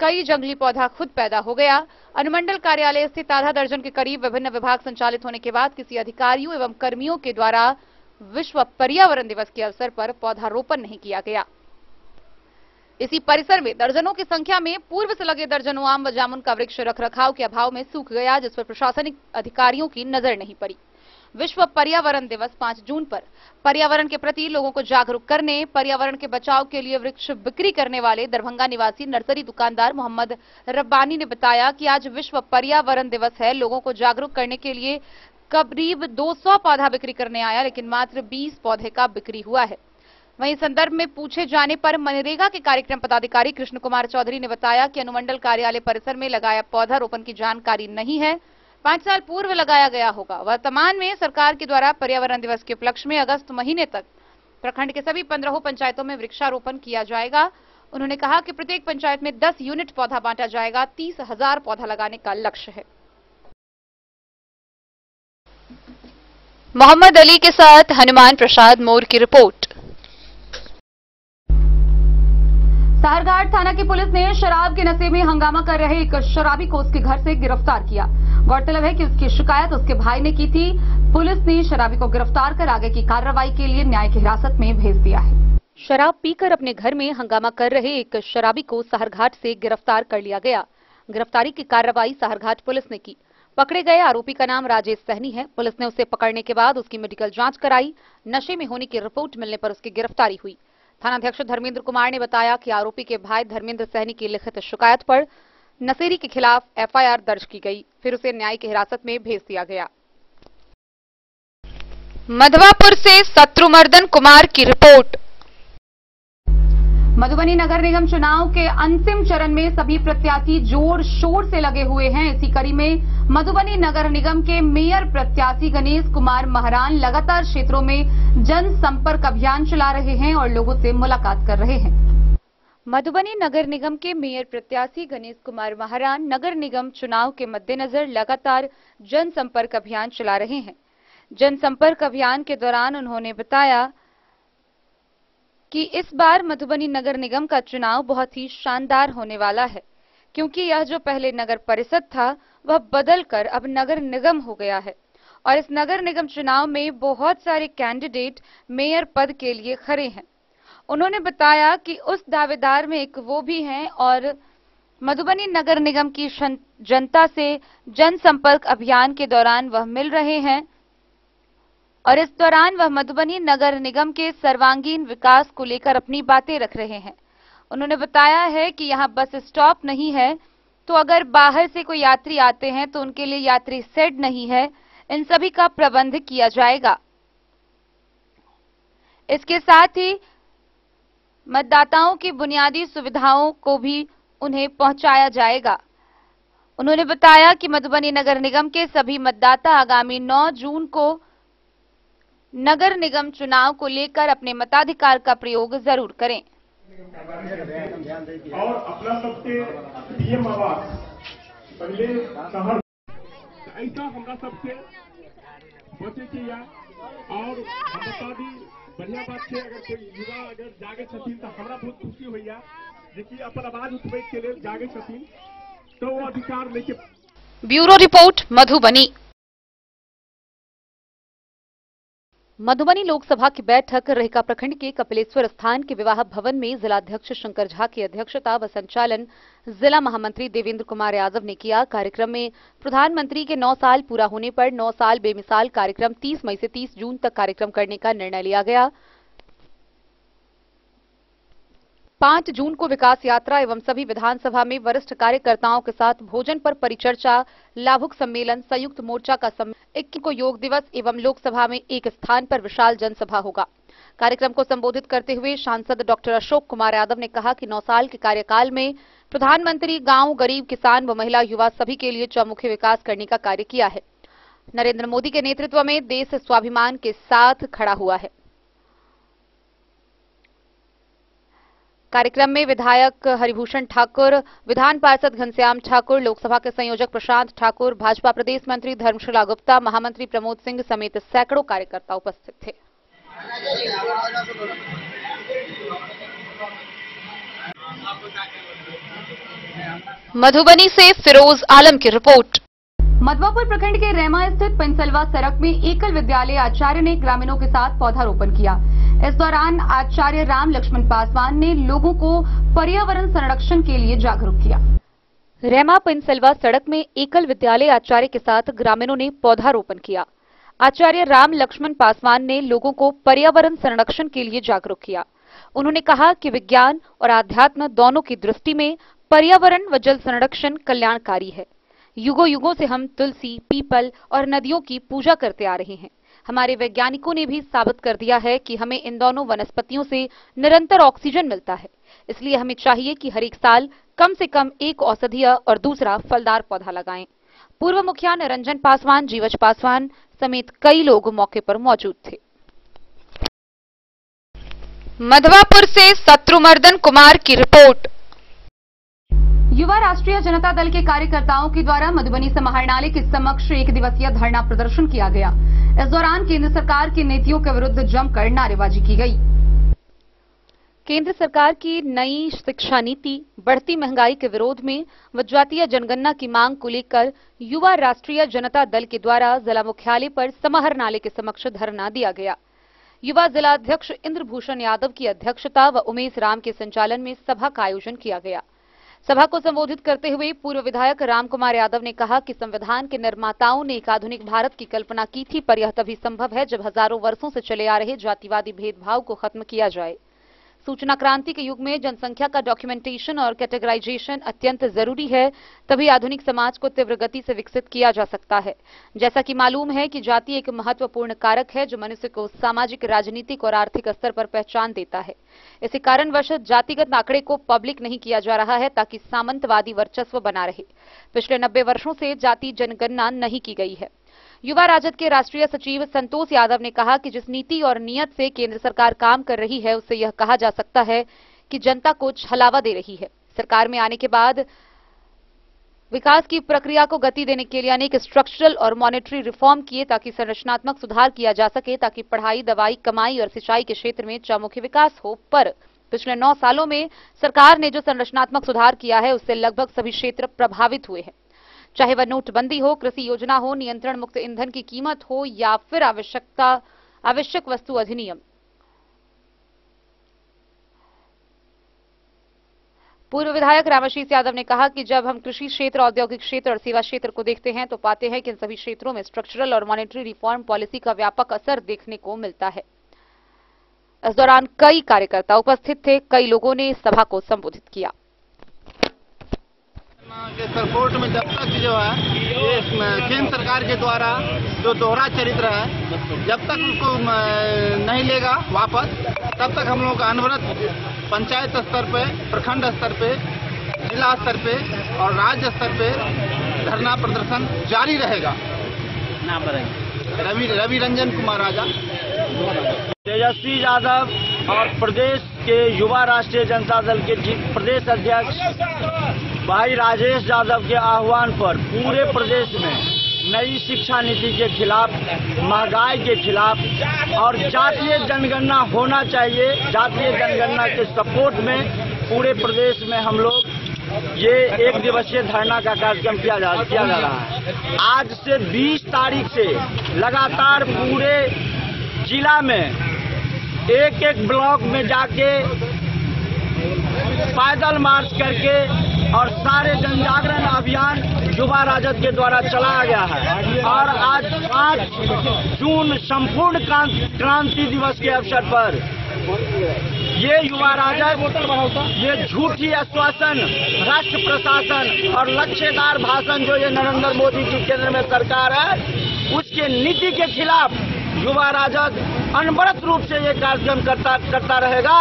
कई जंगली पौधा खुद पैदा हो गया। अनुमंडल कार्यालय स्थित आधा दर्जन के करीब विभिन्न विभाग संचालित होने के बाद किसी अधिकारियों एवं कर्मियों के द्वारा विश्व पर्यावरण दिवस के अवसर पर पौधारोपण नहीं किया गया। इसी परिसर में दर्जनों की संख्या में पूर्व से लगे दर्जनों आम व जामुन का वृक्ष रखरखाव के अभाव में सूख गया, जिस पर प्रशासनिक अधिकारियों की नजर नहीं पड़ी। विश्व पर्यावरण दिवस 5 जून पर पर्यावरण के प्रति लोगों को जागरूक करने, पर्यावरण के बचाव के लिए वृक्ष बिक्री करने वाले दरभंगा निवासी नर्सरी दुकानदार मोहम्मद रब्बानी ने बताया कि आज विश्व पर्यावरण दिवस है। लोगों को जागरूक करने के लिए करीब 200 पौधा बिक्री करने आया, लेकिन मात्र 20 पौधे का बिक्री हुआ है। वहीं संदर्भ में पूछे जाने पर मनरेगा के कार्यक्रम पदाधिकारी कृष्ण कुमार चौधरी ने बताया कि अनुमंडल कार्यालय परिसर में लगाया पौधारोपण की जानकारी नहीं है, 5 साल पूर्व लगाया गया होगा। वर्तमान में सरकार के द्वारा पर्यावरण दिवस के उपलक्ष्य में अगस्त महीने तक प्रखंड के सभी 15 पंचायतों में वृक्षारोपण किया जाएगा। उन्होंने कहा कि प्रत्येक पंचायत में 10 यूनिट पौधा बांटा जाएगा। 30,000 पौधा लगाने का लक्ष्य है। मोहम्मद अली के साथ हनुमान प्रसाद मोर की रिपोर्ट। साहरघाट थाना की पुलिस ने शराब के नशे में हंगामा कर रहे एक शराबी को उसके घर से गिरफ्तार किया। गौरतलब है कि उसकी शिकायत उसके भाई ने की थी। पुलिस ने शराबी को गिरफ्तार कर आगे की कार्रवाई के लिए न्यायिक हिरासत में भेज दिया है। शराब पीकर अपने घर में हंगामा कर रहे एक शराबी को साहरघाट से गिरफ्तार कर लिया गया। गिरफ्तारी की कार्रवाई साहरघाट पुलिस ने की। पकड़े गए आरोपी का नाम राजेश सहनी है। पुलिस ने उसे पकड़ने के बाद उसकी मेडिकल जांच कराई। नशे में होने की रिपोर्ट मिलने पर उसकी गिरफ्तारी हुई। थानाध्यक्ष धर्मेंद्र कुमार ने बताया कि आरोपी के भाई धर्मेंद्र सहनी की लिखित शिकायत पर नशेरी के खिलाफ एफआईआर दर्ज की गई, फिर उसे न्यायिक हिरासत में भेज दिया गया। मधवापुर से शत्रुमर्दन कुमार की रिपोर्ट। मधुबनी नगर निगम चुनाव के अंतिम चरण में सभी प्रत्याशी जोर शोर से लगे हुए हैं। इसी कड़ी में मधुबनी नगर निगम के मेयर प्रत्याशी गणेश कुमार महरान लगातार क्षेत्रों में जनसंपर्क अभियान चला रहे हैं और लोगों से मुलाकात कर रहे हैं। मधुबनी नगर निगम के मेयर प्रत्याशी गणेश कुमार महरान नगर निगम चुनाव के मद्देनजर लगातार जनसंपर्क अभियान चला रहे हैं। जनसंपर्क अभियान के दौरान उन्होंने बताया कि इस बार मधुबनी नगर निगम का चुनाव बहुत ही शानदार होने वाला है, क्योंकि यह जो पहले नगर परिषद था वह बदलकर अब नगर निगम हो गया है और इस नगर निगम चुनाव में बहुत सारे कैंडिडेट मेयर पद के लिए खड़े हैं। उन्होंने बताया कि उस दावेदार में एक वो भी हैं और मधुबनी नगर निगम की जनता से जनसंपर्क अभियान के दौरान वह मिल रहे हैं और इस दौरान वह मधुबनी नगर निगम के सर्वांगीण विकास को लेकर अपनी बातें रख रहे हैं। उन्होंने बताया है कि यहाँ बस स्टॉप नहीं है, तो अगर बाहर से कोई यात्री आते हैं तो उनके लिए यात्री शेड नहीं है, इन सभी का प्रबंध किया जाएगा। इसके साथ ही मतदाताओं की बुनियादी सुविधाओं को भी उन्हें पहुंचाया जाएगा। उन्होंने बताया कि मधुबनी नगर निगम के सभी मतदाता आगामी 9 जून को नगर निगम चुनाव को लेकर अपने मताधिकार का प्रयोग जरूर करें। और अपना सबके डीएम आवास पहले शहर ऐसा हमरा सबसे बचे के या और हम बता दी बढ़िया बात है। अगर कोई युवा अगर जागे छथिन तो हमरा बहुत खुशी होइया जे कि अपन आवाज उठबै के लिए जागे छथिन तो वो अधिकार लेके। Bureau report Madhubani. मधुबनी लोकसभा की बैठक रेहका प्रखंड के कपिलेश्वर स्थान के विवाह भवन में जिलाध्यक्ष शंकर झा की अध्यक्षता व संचालन जिला महामंत्री देवेंद्र कुमार यादव ने किया। कार्यक्रम में प्रधानमंत्री के 9 साल पूरा होने पर 9 साल बेमिसाल कार्यक्रम 30 मई से 30 जून तक कार्यक्रम करने का निर्णय लिया गया। 5 जून को विकास यात्रा एवं सभी विधानसभा में वरिष्ठ कार्यकर्ताओं के साथ भोजन पर परिचर्चा, लाभुक सम्मेलन, संयुक्त मोर्चा का सम्मेलन, 21 को योग दिवस एवं लोकसभा में एक स्थान पर विशाल जनसभा होगा। कार्यक्रम को संबोधित करते हुए सांसद डॉक्टर अशोक कुमार यादव ने कहा कि 9 साल के कार्यकाल में प्रधानमंत्री गांव, गरीब, किसान व महिला, युवा सभी के लिए चौमुखी विकास करने का कार्य किया है। नरेंद्र मोदी के नेतृत्व में देश स्वाभिमान के साथ खड़ा हुआ है। कार्यक्रम में विधायक हरिभूषण ठाकुर, विधान पार्षद घनश्याम ठाकुर, लोकसभा के संयोजक प्रशांत ठाकुर, भाजपा प्रदेश मंत्री धर्मशिला गुप्ता, महामंत्री प्रमोद सिंह समेत सैकड़ों कार्यकर्ता उपस्थित थे। मधुबनी से फिरोज आलम की रिपोर्ट। मधवापुर प्रखंड के रेमा स्थित पेंसलवा सड़क में एकल विद्यालय आचार्य ने ग्रामीणों के साथ पौधारोपण किया। इस दौरान आचार्य राम लक्ष्मण पासवान ने लोगों को पर्यावरण संरक्षण के लिए जागरूक किया। रेमा पेंसलवा सड़क में एकल विद्यालय आचार्य के साथ ग्रामीणों ने पौधारोपण किया। आचार्य राम लक्ष्मण पासवान ने लोगों को पर्यावरण संरक्षण के लिए जागरूक किया। उन्होंने कहा कि विज्ञान और आध्यात्म दोनों की दृष्टि में पर्यावरण व जल संरक्षण कल्याणकारी है। युगों युगों से हम तुलसी, पीपल और नदियों की पूजा करते आ रहे हैं। हमारे वैज्ञानिकों ने भी साबित कर दिया है कि हमें इन दोनों वनस्पतियों से निरंतर ऑक्सीजन मिलता है। इसलिए हमें चाहिए कि हर एक साल कम से कम एक औषधीय और दूसरा फलदार पौधा लगाएं। पूर्व मुखिया निरंजन पासवान, जीवच पासवान समेत कई लोग मौके पर मौजूद थे। मधवापुर से शत्रुमर्दन कुमार की रिपोर्ट। युवा राष्ट्रीय जनता दल के कार्यकर्ताओं के द्वारा मधुबनी समाहरणालय के समक्ष एक दिवसीय धरना प्रदर्शन किया गया। इस दौरान केंद्र सरकार की नीतियों के विरुद्ध जमकर नारेबाजी की गई। केंद्र सरकार की नई शिक्षा नीति, बढ़ती महंगाई के विरोध में व जातीय जनगणना की मांग को लेकर युवा राष्ट्रीय जनता दल के द्वारा जिला मुख्यालय पर समाहरणालय के समक्ष धरना दिया गया। युवा जिलाध्यक्ष इंद्रभूषण यादव की अध्यक्षता व उमेश राम के संचालन में सभा का आयोजन किया गया। सभा को संबोधित करते हुए पूर्व विधायक राम कुमार यादव ने कहा कि संविधान के निर्माताओं ने एक आधुनिक भारत की कल्पना की थी, पर यह तभी संभव है जब हजारों वर्षों से चले आ रहे जातिवादी भेदभाव को खत्म किया जाए। सूचना क्रांति के युग में जनसंख्या का डॉक्यूमेंटेशन और कैटेगराइजेशन अत्यंत जरूरी है, तभी आधुनिक समाज को तीव्र गति से विकसित किया जा सकता है। जैसा कि मालूम है कि जाति एक महत्वपूर्ण कारक है जो मनुष्य को सामाजिक, राजनीतिक और आर्थिक स्तर पर पहचान देता है। इसी कारणवश जातिगत आंकड़े को पब्लिक नहीं किया जा रहा है ताकि सामंतवादी वर्चस्व बना रहे। पिछले 90 वर्षों से जाति जनगणना नहीं की गई है। युवा राजद के राष्ट्रीय सचिव संतोष यादव ने कहा कि जिस नीति और नियत से केंद्र सरकार काम कर रही है उससे यह कहा जा सकता है कि जनता को छलावा दे रही है। सरकार में आने के बाद विकास की प्रक्रिया को गति देने के लिए अनेक स्ट्रक्चरल और मॉनेटरी रिफॉर्म किए ताकि संरचनात्मक सुधार किया जा सके, ताकि पढ़ाई, दवाई, कमाई और सिंचाई के क्षेत्र में चौमुखी विकास हो। पर पिछले 9 सालों में सरकार ने जो संरचनात्मक सुधार किया है उससे लगभग सभी क्षेत्र प्रभावित हुए हैं, चाहे वह नोटबंदी हो, कृषि योजना हो, नियंत्रण मुक्त ईंधन की कीमत हो या फिर आवश्यक वस्तु अधिनियम। पूर्व विधायक रामाशीष यादव ने कहा कि जब हम कृषि क्षेत्र, औद्योगिक क्षेत्र और सेवा क्षेत्र को देखते हैं तो पाते हैं कि इन सभी क्षेत्रों में स्ट्रक्चरल और मॉनेटरी रिफॉर्म पॉलिसी का व्यापक असर देखने को मिलता है। इस दौरान कई कार्यकर्ता उपस्थित थे। कई लोगों ने सभा को संबोधित किया। के सपोर्ट में जब तक जो है ये केंद्र सरकार के द्वारा जो दोहरा चरित्र है, जब तक उसको नहीं लेगा वापस, तब तक हम लोग का अनवरत पंचायत स्तर पे, प्रखंड स्तर पे, जिला स्तर पे और राज्य स्तर पे धरना प्रदर्शन जारी रहेगा। नाम बताइए। रवि रंजन कुमार राजा। तेजस्वी यादव और प्रदेश के युवा राष्ट्रीय जनता दल के प्रदेश अध्यक्ष भाई राजेश यादव के आह्वान पर पूरे प्रदेश में नई शिक्षा नीति के खिलाफ, महंगाई के खिलाफ और जातीय जनगणना होना चाहिए, जातीय जनगणना के सपोर्ट में पूरे प्रदेश में हम लोग ये एक दिवसीय धरना का कार्यक्रम किया जा रहा है। आज से 20 तारीख से लगातार पूरे जिला में एक एक ब्लॉक में जाके पैदल मार्च करके और सारे जन जागरण अभियान युवा राजद के द्वारा चलाया गया है। और आज 5 जून संपूर्ण क्रांति दिवस के अवसर पर ये युवा राजद ये झूठी आश्वासन, राष्ट्र प्रशासन और लक्ष्यदार भाषण जो ये नरेंद्र मोदी की केंद्र में सरकार है उसके नीति के खिलाफ युवा राजद अनवरत रूप से ये कार्यक्रम करता रहेगा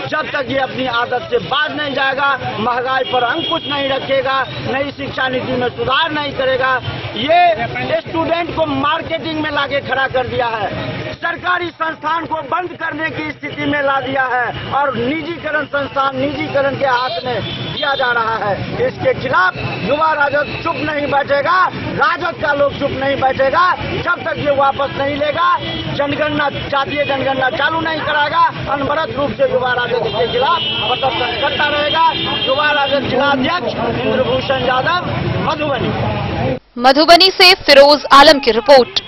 जब तक ये अपनी आदत से बाज नहीं जाएगा, महंगाई पर अंकुश नहीं रखेगा, नई शिक्षा नीति में सुधार नहीं करेगा। ये स्टूडेंट को मार्केटिंग में लाके खड़ा कर दिया है, सरकारी संस्थान को बंद करने की स्थिति में ला दिया है और निजीकरण संस्थान निजीकरण के हाथ में दिया जा रहा है। इसके खिलाफ युवा राजद चुप नहीं बैठेगा, राजद का लोग चुप नहीं बैठेगा जब तक ये वापस नहीं लेगा, जनगणना, जातीय जनगणना चालू नहीं कराएगा। अनवरत रूप से युवा राजद के खिलाफ प्रदर्शन करता रहेगा। युवा राजद जिलाध्यक्ष इंद्रभूषण यादव, मधुबनी से फिरोज आलम की रिपोर्ट।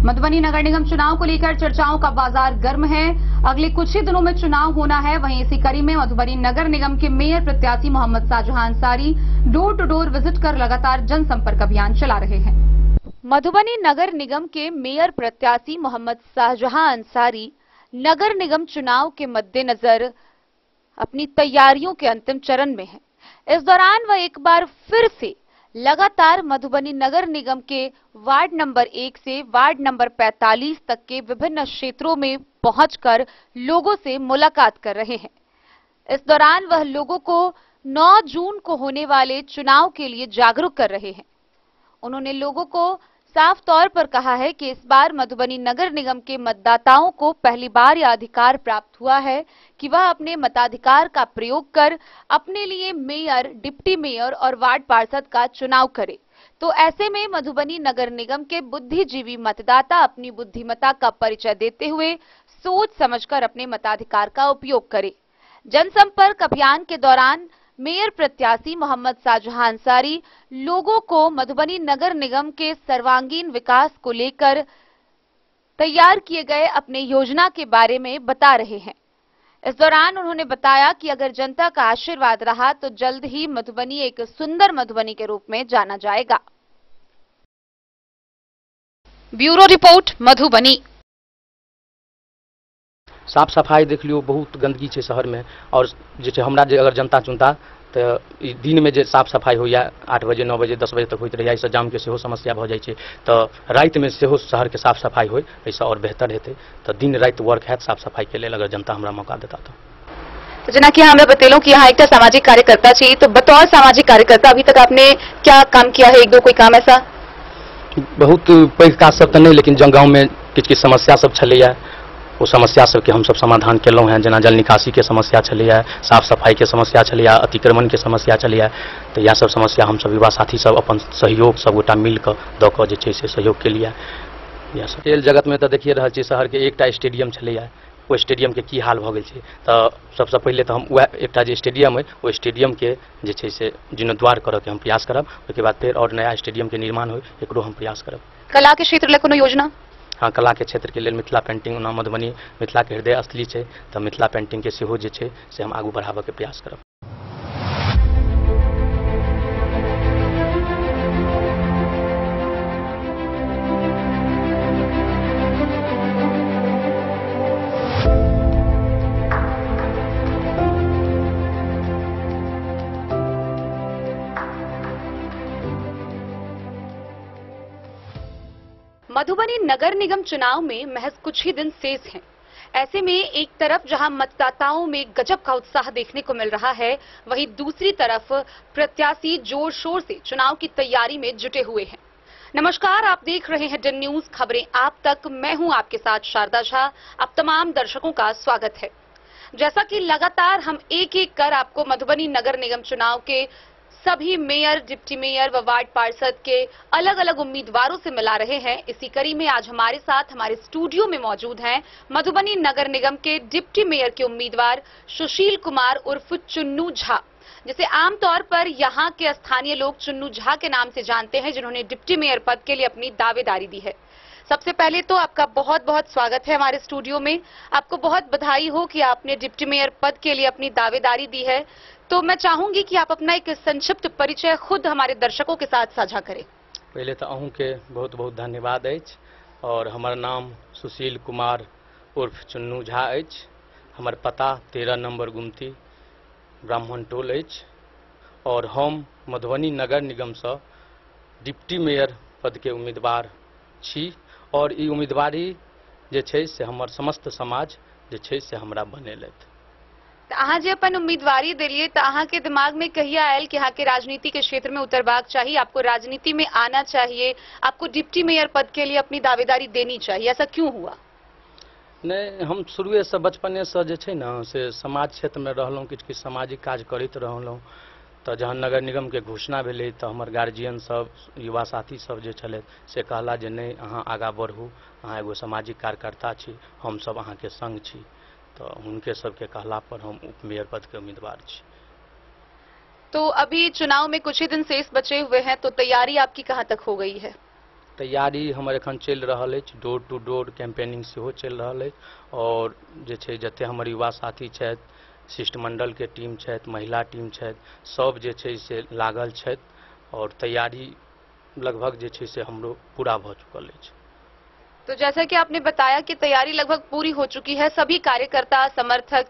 मधुबनी नगर निगम चुनाव को लेकर चर्चाओं का बाजार गर्म है। अगले कुछ ही दिनों में चुनाव होना है। वहीं इसी कड़ी में मधुबनी नगर निगम के मेयर प्रत्याशी Mohammad Shahjahan Ansari door to door visit कर लगातार जनसंपर्क अभियान चला रहे हैं। मधुबनी नगर निगम के मेयर प्रत्याशी मोहम्मद शाहजहां अंसारी नगर निगम चुनाव के मद्देनजर अपनी तैयारियों के अंतिम चरण में हैं। इस दौरान वह एक बार फिर से लगातार मधुबनी नगर निगम के वार्ड नंबर 1 से वार्ड नंबर 45 तक के विभिन्न क्षेत्रों में पहुंचकर लोगों से मुलाकात कर रहे हैं। इस दौरान वह लोगों को 9 जून को होने वाले चुनाव के लिए जागरूक कर रहे हैं। उन्होंने लोगों को साफ तौर पर कहा है कि इस बार मधुबनी नगर निगम के मतदाताओं को पहली बार यह अधिकार प्राप्त हुआ है कि वह अपने मताधिकार का प्रयोग कर अपने लिए मेयर, डिप्टी मेयर और वार्ड पार्षद का चुनाव करे। तो ऐसे में मधुबनी नगर निगम के बुद्धिजीवी मतदाता अपनी बुद्धिमत्ता का परिचय देते हुए सोच समझकर अपने मताधिकार का उपयोग करे। जनसंपर्क अभियान के दौरान मेयर प्रत्याशी मोहम्मद शाहजहां अंसारी लोगों को मधुबनी नगर निगम के सर्वांगीण विकास को लेकर तैयार किए गए अपने योजना के बारे में बता रहे हैं। इस दौरान उन्होंने बताया कि अगर जनता का आशीर्वाद रहा तो जल्द ही मधुबनी एक सुंदर मधुबनी के रूप में जाना जाएगा। Bureau report Madhubani. साफ सफाई देख लियो, बहुत गंदगी है शहर में। और जैसे हमरा अगर जनता चुनता तो दिन में जो साफ सफाई होइया 8 बजे 9 बजे 10 बजे तक होते रहिए, ऐसा जाम के सेहो समस्या भ जाए तो रात में सेहो शहर के साफ सफाई हो, ऐसा और बेहतर हेतु। तो दिन रात वर्क है साफ सफाई के लिए, अगर जनता हमरा मौका देता तो जना कि हमरा बतेलो कि यहाँ एक सामाजिक कार्यकर्ता चाहिए, तो बतौर सामाजिक कार्यकर्ता अभी तक आपने क्या काम किया है? 1-2 कोई काम ऐसा? बहुत पैघ काज सब तो नहीं, लेकिन जन गाँव में किछु समस्या सब छलैया, वो समस्या सबके हम सब समाधान केलहुँ हैं। जना जल निकासी के समस्या छलैया, साफ सफाई के समस्या छलैया, अतिक्रमण के समस्या छलैया। तो यह सब समस्या हम सब युवा साथी सब अपन सहयोग सब गोटा मिलकर दऽ कऽ जे छै से सहयोग के लिए। यह सब खेल जगत में तो देखिए रहल छी, शहर के एकटा स्टेडियम छलैया, वो स्टेडियम के की हाल भऽ गेल छै। तो सबसे पहले तो हम वह एकटा जे स्टेडियम है, वो स्टेडियम के जे छै से जीर्णोद्वार करऽ के हम प्रयास करब। उसके बाद फिर और नया स्टेडियम के निर्माण हो, एकरो हम प्रयास करब। कला के क्षेत्र ले कोनो योजना? हाँ, कला के क्षेत्र के लिए मिथिला पेंटिंग ओना मधुबनी मिथिला के हृदय स्थली है, तो मिथिला पेंटिंग के सेहो जे छै से हम आगू बढ़ाबऽ के प्रयास करब। मधुबनी नगर निगम चुनाव में महज कुछ ही दिन शेष हैं। ऐसे में एक तरफ जहां मतदाताओं में गजब का उत्साह देखने को मिल रहा है, वहीं दूसरी तरफ प्रत्याशी जोर शोर से चुनाव की तैयारी में जुटे हुए हैं। नमस्कार, आप देख रहे हैं डन न्यूज खबरें आप तक। मैं हूं आपके साथ शारदा झा। आप तमाम दर्शकों का स्वागत है। जैसा कि लगातार हम एक एक कर आपको मधुबनी नगर निगम चुनाव के सभी मेयर, डिप्टी मेयर व वार्ड पार्षद के अलग अलग उम्मीदवारों से मिला रहे हैं, इसी कड़ी में आज हमारे साथ हमारे स्टूडियो में मौजूद हैं मधुबनी नगर निगम के डिप्टी मेयर के उम्मीदवार सुशील कुमार उर्फ चुन्नू झा, जिसे आमतौर पर यहाँ के स्थानीय लोग चुन्नू झा के नाम से जानते हैं, जिन्होंने डिप्टी मेयर पद के लिए अपनी दावेदारी दी है। सबसे पहले तो आपका बहुत बहुत स्वागत है हमारे स्टूडियो में। आपको बहुत बधाई हो कि आपने डिप्टी मेयर पद के लिए अपनी दावेदारी दी है। तो मैं चाहूंगी कि आप अपना एक संक्षिप्त परिचय खुद हमारे दर्शकों के साथ साझा करें। पहले तो अहूँ के बहुत बहुत धन्यवाद अछि। और हमार नाम सुशील कुमार उर्फ चुन्नू झा अछि। हमार पता 13 नंबर गुमती ब्राह्मण टोल अछि। और हम मधुबनी नगर निगम से डिप्टी मेयर पद के उम्मीदवार छी। और ई उम्मीदवारी जे छै से हमर समस्त समाज जे छै से हमरा बनेलथि। अहाँ जे अपन उम्मीदवारी दिलिए तो अहाँ के दिमाग में कहिया आयल कि अहाँ के राजनीति के क्षेत्र में उतरबाक चाहिए, आपको राजनीति में आना चाहिए, आपको डिप्टी मेयर पद के लिए अपनी दावेदारी देनी चाहिए, ऐसा क्यों हुआ? नहीं, हम शुरुए से बचपने से जे छै ना से समाज क्षेत्र में रहलहुँ, किछु सामाजिक काज करैत रहलहुँ। तो जहन नगर निगम के घोषणा भेलै तो हमर गार्जियन सब, युवा साथी सब जे छलै से कहला जे नहीं अहाँ आगाँ बढ़ू, अहाँ एगो सामाजिक कार्यकर्ता छी, हम सब अहाँ के संग छी। तो उनके सबके कहला पर हम उप मेयर पद के उम्मीदवार छी। तो अभी चुनाव में कुछ ही दिन शेष बचे हुए हैं, तो तैयारी आपकी कहाँ तक हो गई है? तैयारी हमर एखन चलि रहल अछि, डोर टू डोर कैंपेनिंग सेहो चलि रहल अछि। और जे छै जते हमर युवा साथी छथि, शिष्टमंडल के टीम छथि, महिला टीम छथि, सब जे छै से लागल छथि और तैयारी लगभग जे छै से हमरो पूरा भ चुकल अछि। तो जैसा कि आपने बताया कि तैयारी लगभग पूरी हो चुकी है, सभी कार्यकर्ता समर्थक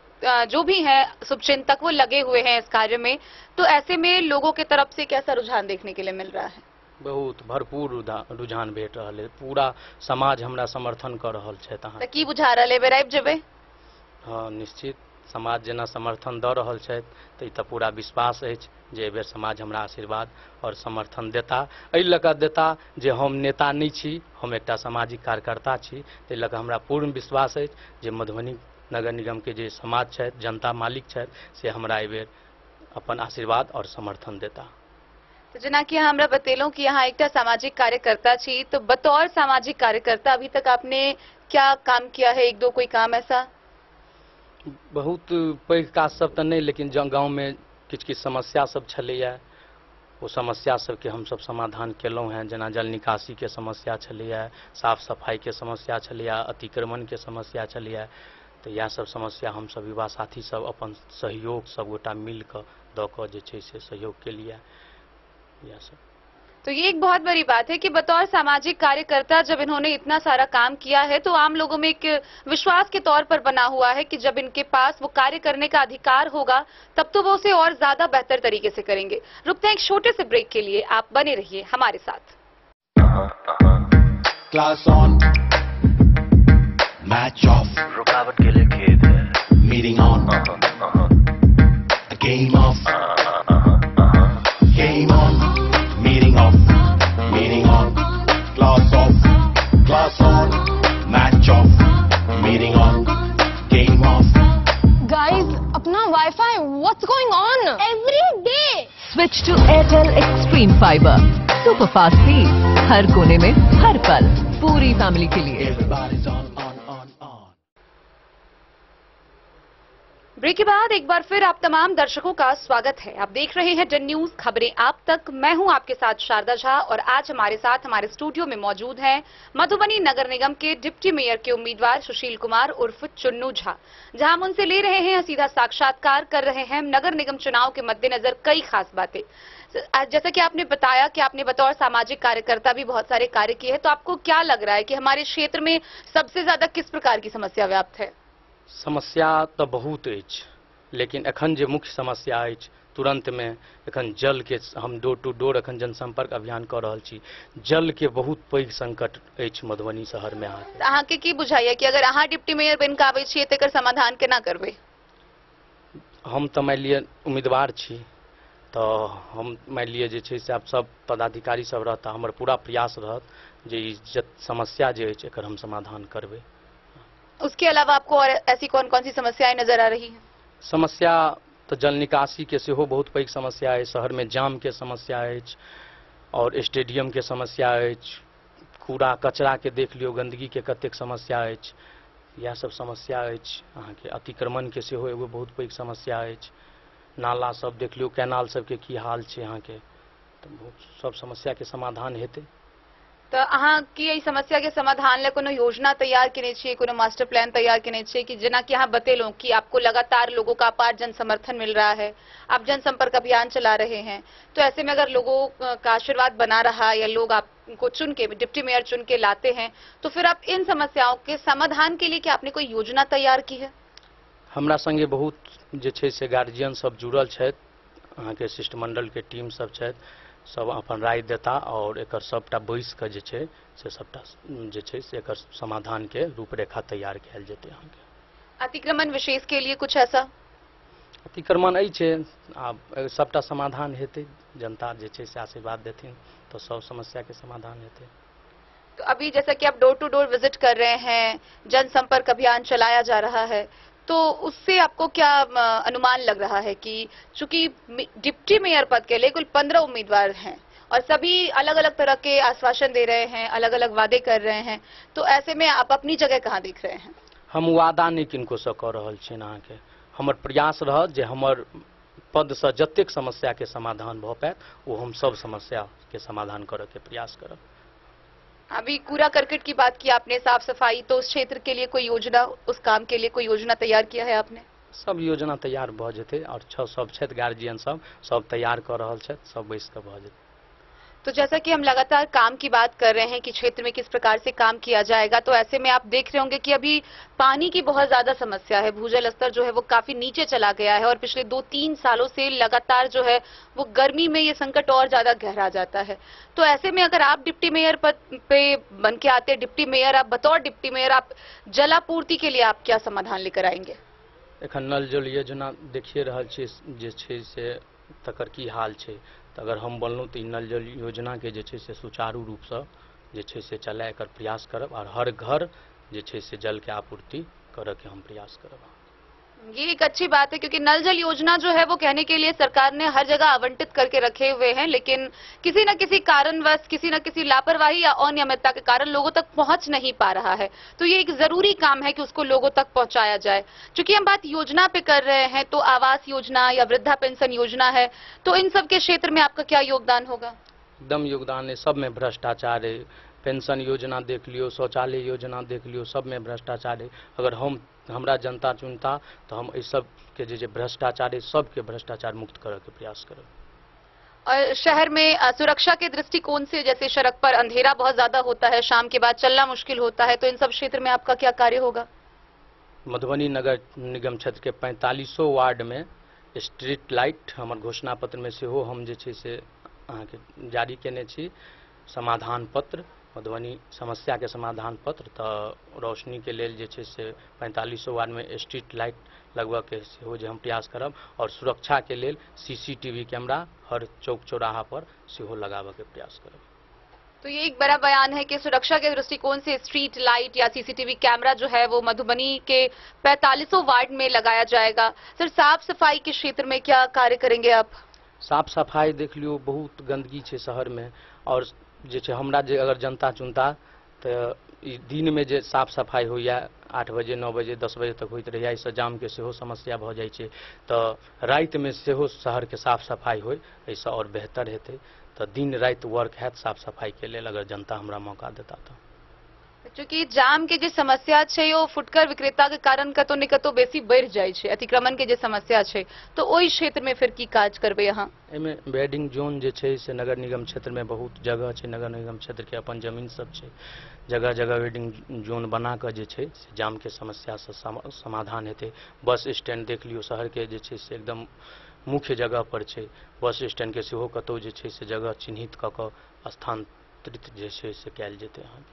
जो भी हैं शुभचिंतक वो लगे हुए हैं इस कार्य में, तो ऐसे में लोगों की तरफ से कैसा रुझान देखने के लिए मिल रहा है? बहुत भरपूर रुझान भेट रहा है, पूरा समाज हमरा समर्थन कर रहल छै। तो की बुझा रहा है बेराइब जेबे? हाँ निश्चित, समाज जेना समर्थन दऽ रहल छथि तऽ ई तऽ पूरा विश्वास अछि जे एहि बेर समाज हमरा आशीर्वाद और समर्थन देता। एहि लऽ कऽ देता जे हम नेता नहि छी, हम एकटा सामाजिक कार्यकर्ता छी, ताहि लऽ कऽ हमरा पूर्ण विश्वास अछि जे मधुबनी नगर निगम के जे समाज छथि, जनता मालिक छथि, से हमरा एहि बेर अपन आशीर्वाद और समर्थन देता। तो जेना कि हमरा बतेलौं कि यहाँ एकटा सामाजिक कार्यकर्ता छी, तो बतौर सामाजिक कार्यकर्ता अभी तक आपने क्या काम किया है? एक दो कोई काम ऐसा? बहुत पैघ काज सब तऽ नहि, लेकिन गाँव में किछु समस्या सब छलैया, ओ समस्या सबके हमसब समाधान केलहुँ हैं। जेना जल निकासी के समस्या छलैया, साफ सफाई के समस्या छलैया, अतिक्रमण के समस्या छलैया, तो इएह सब समस्या हमसब युवा साथी सब अपन सहयोग सब गोटा मिल कऽ दऽ कऽ जे छै से सहयोग के लिए यह सब। तो ये एक बहुत बड़ी बात है कि बतौर सामाजिक कार्यकर्ता जब इन्होंने इतना सारा काम किया है, तो आम लोगों में एक विश्वास के तौर पर बना हुआ है कि जब इनके पास वो कार्य करने का अधिकार होगा तब तो वो उसे और ज्यादा बेहतर तरीके से करेंगे। रुकते हैं एक छोटे से ब्रेक के लिए, आप बने रहिए हमारे साथ। क्लास ऑन, मैच ऑफ, रुकावट के लिए खेद है, meeting on, game of, game on, meeting of, meeting on, class on, match of, meeting on, game of. Guys, अपना wifi, what's going on? Every day. Switch to Airtel Extreme Fiber. Super fast speed, हर कोने में हर पल, पूरी family के लिए। Break के बाद एक बार फिर आप तमाम दर्शकों का स्वागत है। आप देख रहे हैं डन न्यूज खबरें आप तक। मैं हूं आपके साथ शारदा झा और आज हमारे साथ हमारे स्टूडियो में मौजूद हैं मधुबनी नगर निगम के डिप्टी मेयर के उम्मीदवार सुशील कुमार उर्फ चुन्नू झा, जहां हम उनसे ले रहे हैं सीधा साक्षात्कार, कर रहे हैं नगर निगम चुनाव के मद्देनजर कई खास बातें। जैसा कि आपने बताया कि आपने बतौर सामाजिक कार्यकर्ता भी बहुत सारे कार्य किए हैं, तो आपको क्या लग रहा है कि हमारे क्षेत्र में सबसे ज्यादा किस प्रकार की समस्या व्याप्त है? समस्या तो बहुत अछि, लेकिन एखन जे मुख्य समस्या अछि तुरंत में एखन जल के हम डोर टू डोर एखन जनसंपर्क अभियान कर रहल छी। जल के बहुत पैघ संकट अछि मधुबनी शहर में। अहाँ के की बुझाइए कि अगर अहाँ डिप्टी मेयर बन के आबै छियै त एकर समाधान केना करबै? हम तो मान लिअ उम्मीदवार छी, तो हम मान लिअ जे छै से आब सब पदाधिकारी सब रहता, हमर पूरा प्रयास रहत जे ई समस्या जे अछि एकर हम समाधान करबै। उसके अलावा आपको और ऐसी कौन कौन सी समस्याएं नजर आ रही हैं? समस्या तो जल निकासी के सेहो बहुत पैघ समस्या है, शहर में जाम के समस्या अछि और स्टेडियम के समस्या अछि, कूड़ा कचरा के देख लियो, गंदगी के कतेक समस्या अछि, यह सब समस्या अछि। अहाँ के अतिक्रमण के सेहो एगो बहुत पैघ समस्या अछि, नाला सब देख लियो, कैनाल सब के की हाल छै अहाँ के, तो बहुत सब समस्या के समाधान हेतै। तो अहाँ की एहि समस्या के समाधान ले कोनो योजना तैयार केने छियै, कोनो मास्टर प्लान तैयार केने छियै कि जेना कि अहाँ बतेलौं कि आपको लगातार लोगों का अपार जन समर्थन मिल रहा है, आप जनसंपर्क अभियान चला रहे हैं, तो ऐसे में अगर लोगों का आशीर्वाद बना रहा या लोग आपको चुन के डिप्टी मेयर चुन के लाते हैं, तो फिर आप इन समस्याओं के समाधान के लिए क्या आपने कोई योजना तैयार की है? हमरा संगे बहुत जे छै से गार्जियन सब जुड़ल छथि, अहाँ के शिष्टमंडल के टीम सब छथि, सब अपन राय देता और एकर सबटा बैस के जे छै से सबटा जे छै से एकर समाधान के रूपरेखा तैयार कैल जेतै। अहाँ के अतिक्रमण विशेष के लिए कुछ ऐसा? अतिक्रमण अइ छै, आब सबटा समाधान हेतै, जनता जे छै से आशीर्वाद देथिन तो सब समस्या के समाधान हेतै। तो अभी जैसा कि आप डोर टू डोर विजिट कर रहे हैं, जनसंपर्क अभियान चलाया जा रहा है, तो उससे आपको क्या अनुमान लग रहा है कि चूंकि डिप्टी मेयर पद के लिए कुल 15 उम्मीदवार हैं और सभी अलग अलग तरह के आश्वासन दे रहे हैं, अलग अलग वादे कर रहे हैं, तो ऐसे में आप अपनी जगह कहाँ देख रहे हैं? हम वादा नहीं किनको से कऽ रहल छी, अहाँ के हमर प्रयास रहत जे हमर पद से जतेक समस्या के समाधान भऽ पाएत वो हम सब समस्या के समाधान करऽ के प्रयास करब। अभी कूड़ा करकट की बात की आपने, साफ सफाई, तो उस क्षेत्र के लिए कोई योजना, उस काम के लिए कोई योजना तैयार किया है आपने? सब योजना तैयार भऽ जेतै और सब छथि गार्जियन सब तैयार कऽ रहल छथि, सब बैस कऽ भऽ जेतै। तो जैसा कि हम लगातार काम की बात कर रहे हैं कि क्षेत्र में किस प्रकार से काम किया जाएगा, तो ऐसे में आप देख रहे होंगे कि अभी पानी की बहुत ज्यादा समस्या है। भूजल स्तर जो है वो काफी नीचे चला गया है और पिछले 2-3 सालों से लगातार जो है वो गर्मी में ये संकट और ज्यादा गहरा जाता है। तो ऐसे में अगर आप डिप्टी मेयर पद पे बन के आते, डिप्टी मेयर आप बतौर डिप्टी मेयर, आप जलापूर्ति के लिए आप क्या समाधान लेकर आएंगे? एखन नल जल योजना देखिए रहा जे छे से तकर की हाल छे। तो अगर हम बनलहुँ तो नल जल योजना के जे छे से सुचारू रूप से जे छे से चलाए कर प्रयास करब और हर घर जे छे से जल के आपूर्ति करे के हम प्रयास करब। ये एक अच्छी बात है क्योंकि नल जल योजना जो है वो कहने के लिए सरकार ने हर जगह आवंटित करके रखे हुए हैं, लेकिन किसी न किसी कारणवश, किसी न किसी लापरवाही या अनियमितता के कारण लोगों तक पहुंच नहीं पा रहा है। तो ये एक जरूरी काम है कि उसको लोगों तक पहुंचाया जाए। चूंकि हम बात योजना पे कर रहे हैं तो आवास योजना या वृद्धा पेंशन योजना है, तो इन सब के क्षेत्र में आपका क्या योगदान होगा? एकदम योगदान है। सब में भ्रष्टाचार है। पेंशन योजना देख लियो, शौचालय योजना देख लियो, सब में भ्रष्टाचार है। अगर हमरा जनता चुनता तो हम इस सब के जे भ्रष्टाचार है सबके भ्रष्टाचार मुक्त करे के प्रयास करब। और शहर में सुरक्षा के दृष्टिकोण से, जैसे सड़क पर अंधेरा बहुत ज्यादा होता है, शाम के बाद चलना मुश्किल होता है, तो इन सब क्षेत्र में आपका क्या कार्य होगा? मधुबनी नगर निगम क्षेत्र के 45 वार्ड में स्ट्रीट लाइट हमर घोषणा पत्र में से हो हम जे छे से अहाँके जारी केने छी समाधान पत्र, मधुबनी समस्या के समाधान पत्र। तो रोशनी के लेल जे छे से 45 वार्ड में स्ट्रीट लाइट लगवा के सेहो जे हम प्रयास करब और सुरक्षा के लेल CCTV कैमरा हर चौक चौराहा पर सेहो लगाबे के प्रयास करब। तो ये एक बड़ा बयान है कि सुरक्षा के दृष्टिकोण से स्ट्रीट लाइट या CCTV कैमरा जो है वो मधुबनी के 45 वार्ड में लगाया जाएगा। सर, साफ सफाई के क्षेत्र में क्या कार्य करेंगे आप? साफ सफाई देख लियो, बहुत गंदगी छे शहर में और जे छे हमरा जे अगर जनता चुनता तो दिन में जे साफ सफाई होइया 8 बजे 9 बजे 10 बजे तक होइत रहैया, इससे जाम के सेहो समस्या भ जाइ छे। तो रात में सेहो शहर के साफ सफाई होय, ऐसा और बेहतर हेतै। तो दिन रात वर्क हैत साफ सफाई के लेल अगर जनता हमरा मौका देता तो। चूंकि जाम के जे समस्या छे वो फुटकर विक्रेता के कारण कतो ने कतो बेसी बढ़ जाय छे, अतिक्रमण के जे समस्या छे, तो ओई क्षेत्र में फिर की काज करबे यहाँ? एमे वेडिंग जोन जे छे से नगर निगम क्षेत्र में बहुत जगह छे, नगर निगम क्षेत्र के अपन जमीन सब छे, जगह जगह वेडिंग जोन बना के जे छे से जाम के समस्या से समाधान हेते। बस स्टैंड देख लियो, शहर के जे छे से एकदम मुख्य जगह पर छे, बस स्टैंड के सेहो कतौ जे छे से जगह चिन्हित क के स्थानांतरित जे छे से कैल जेते यहाँ।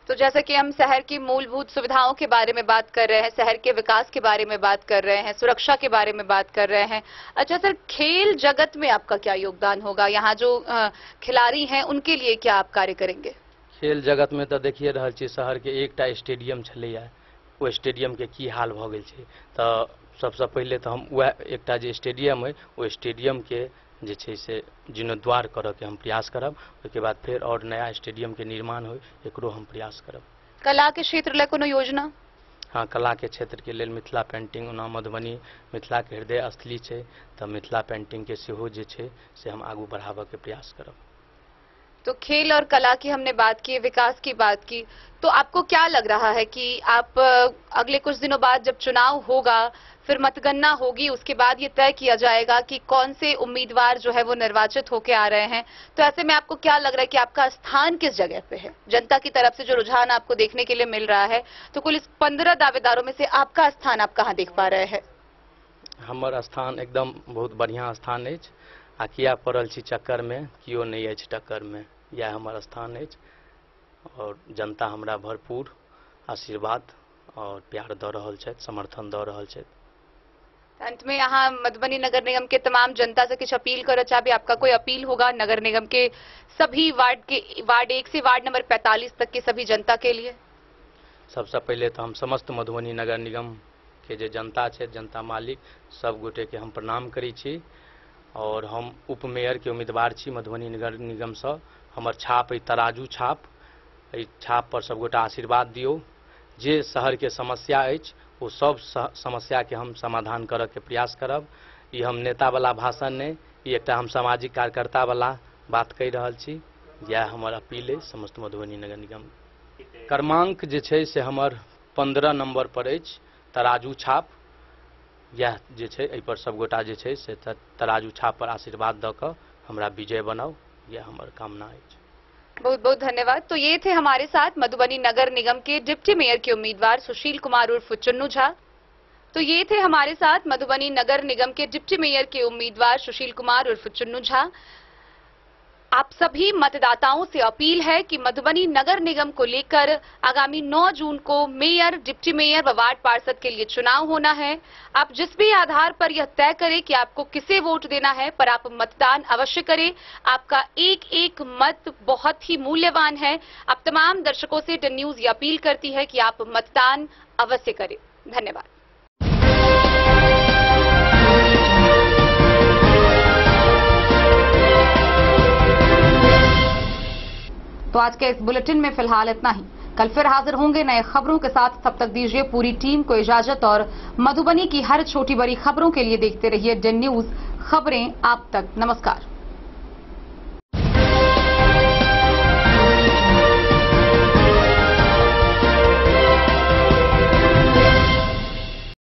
तो जैसे कि हम शहर की मूलभूत सुविधाओं के बारे में बात कर रहे हैं, शहर के विकास के बारे में बात कर रहे हैं, सुरक्षा के बारे में बात कर रहे हैं। अच्छा सर, खेल जगत में आपका क्या योगदान होगा? यहाँ जो खिलाड़ी हैं उनके लिए क्या आप कार्य करेंगे? खेल जगत में तो देखिए रहा छे शहर के एकटा स्टेडियम छलैया, वो स्टेडियम के की हाल भ गेल छे। तो सबसे पहले तो हम वह एकटा जे स्टेडियम है वो स्टेडियम के जे छे से जीर्णोद्वार करे के हम प्रयास करब। उसके बाद फिर और नया स्टेडियम के निर्माण हो एकरो हम प्रयास करब। कला के क्षेत्र ले कोनो योजना? हाँ, कला के क्षेत्र के लेल मिथिला पेंटिंग, ओना मधुबनी मिथिला के हृदय स्थली छे, तो मिथिला पेंटिंग के सेहो जे छे से हम आगू बढ़ाबे के प्रयास करब। तो खेल और कला की हमने बात की, विकास की बात की, तो आपको क्या लग रहा है कि आप अगले कुछ दिनों बाद जब चुनाव होगा, फिर मतगणना होगी, उसके बाद ये तय किया जाएगा कि कौन से उम्मीदवार जो है वो निर्वाचित होके आ रहे हैं, तो ऐसे में आपको क्या लग रहा है कि आपका स्थान किस जगह पे है? जनता की तरफ से जो रुझान आपको देखने के लिए मिल रहा है, तो कुल इस 15 दावेदारों में से आपका स्थान आप कहाँ देख पा रहे हैं? हमर स्थान एकदम बहुत बढ़िया स्थान अछि, आ किया पड़ल छी चक्कर में, कियो नहीं अछि टक्कर में, यह हमर स्थान अछि। और जनता हमरा भरपूर आशीर्वाद और प्यार दऽ रहल छथि, समर्थन दऽ रहल छथि। अंत में यहाँ मधुबनी नगर निगम के तमाम जनता से कुछ अपील करना चाहे, आपका कोई अपील होगा नगर निगम के सभी वार्ड 1 से वार्ड नंबर 45 तक के सभी जनता के लिए? सबसे पहले तो हम समस्त मधुबनी नगर निगम के जे जनता छे, जनता मालिक सब गोटे के हम प्रणाम करै छी। और हम उपमेयर के उम्मीदवार छी मधुबनी नगर निगम से। हमर छाप है तराजू छाप, एहि छाप पर सब गोटा आशीर्वाद दियो। जे शहर के समस्या अछि वो सब समस्या के हम समाधान करे के प्रयास करब। ये हम नेता वाला भाषण नहीं, ये एकटा हम सामाजिक कार्यकर्ता वाला बात कह रहल छी। यह हमर अपील है समस्त मधुबनी नगर निगम। क्रमांक जे छै से हमर 15 नंबर पर अछि, तराजू छाप। यह जे छै एहि पर सब गोटा जे छै से तराजू छाप पर आशीर्वाद दऽ कऽ हमरा विजय बनाउ। ये हमारी कामना है। बहुत बहुत धन्यवाद। तो ये थे हमारे साथ मधुबनी नगर निगम के डिप्टी मेयर के उम्मीदवार सुशील कुमार उर्फ चुन्नू झा। तो ये थे हमारे साथ मधुबनी नगर निगम के डिप्टी मेयर के उम्मीदवार सुशील कुमार उर्फ चुन्नू झा। आप सभी मतदाताओं से अपील है कि मधुबनी नगर निगम को लेकर आगामी 9 जून को मेयर, डिप्टी मेयर व वार्ड पार्षद के लिए चुनाव होना है। आप जिस भी आधार पर यह तय करें कि आपको किसे वोट देना है, पर आप मतदान अवश्य करें। आपका एक एक मत बहुत ही मूल्यवान है। आप तमाम दर्शकों से डन न्यूज ये अपील करती है कि आप मतदान अवश्य करें। धन्यवाद। तो आज के इस बुलेटिन में फिलहाल इतना ही। कल फिर हाजिर होंगे नए खबरों के साथ। तब तक दीजिए पूरी टीम को इजाजत और मधुबनी की हर छोटी बड़ी खबरों के लिए देखते रहिए डन न्यूज, खबरें आप तक। नमस्कार।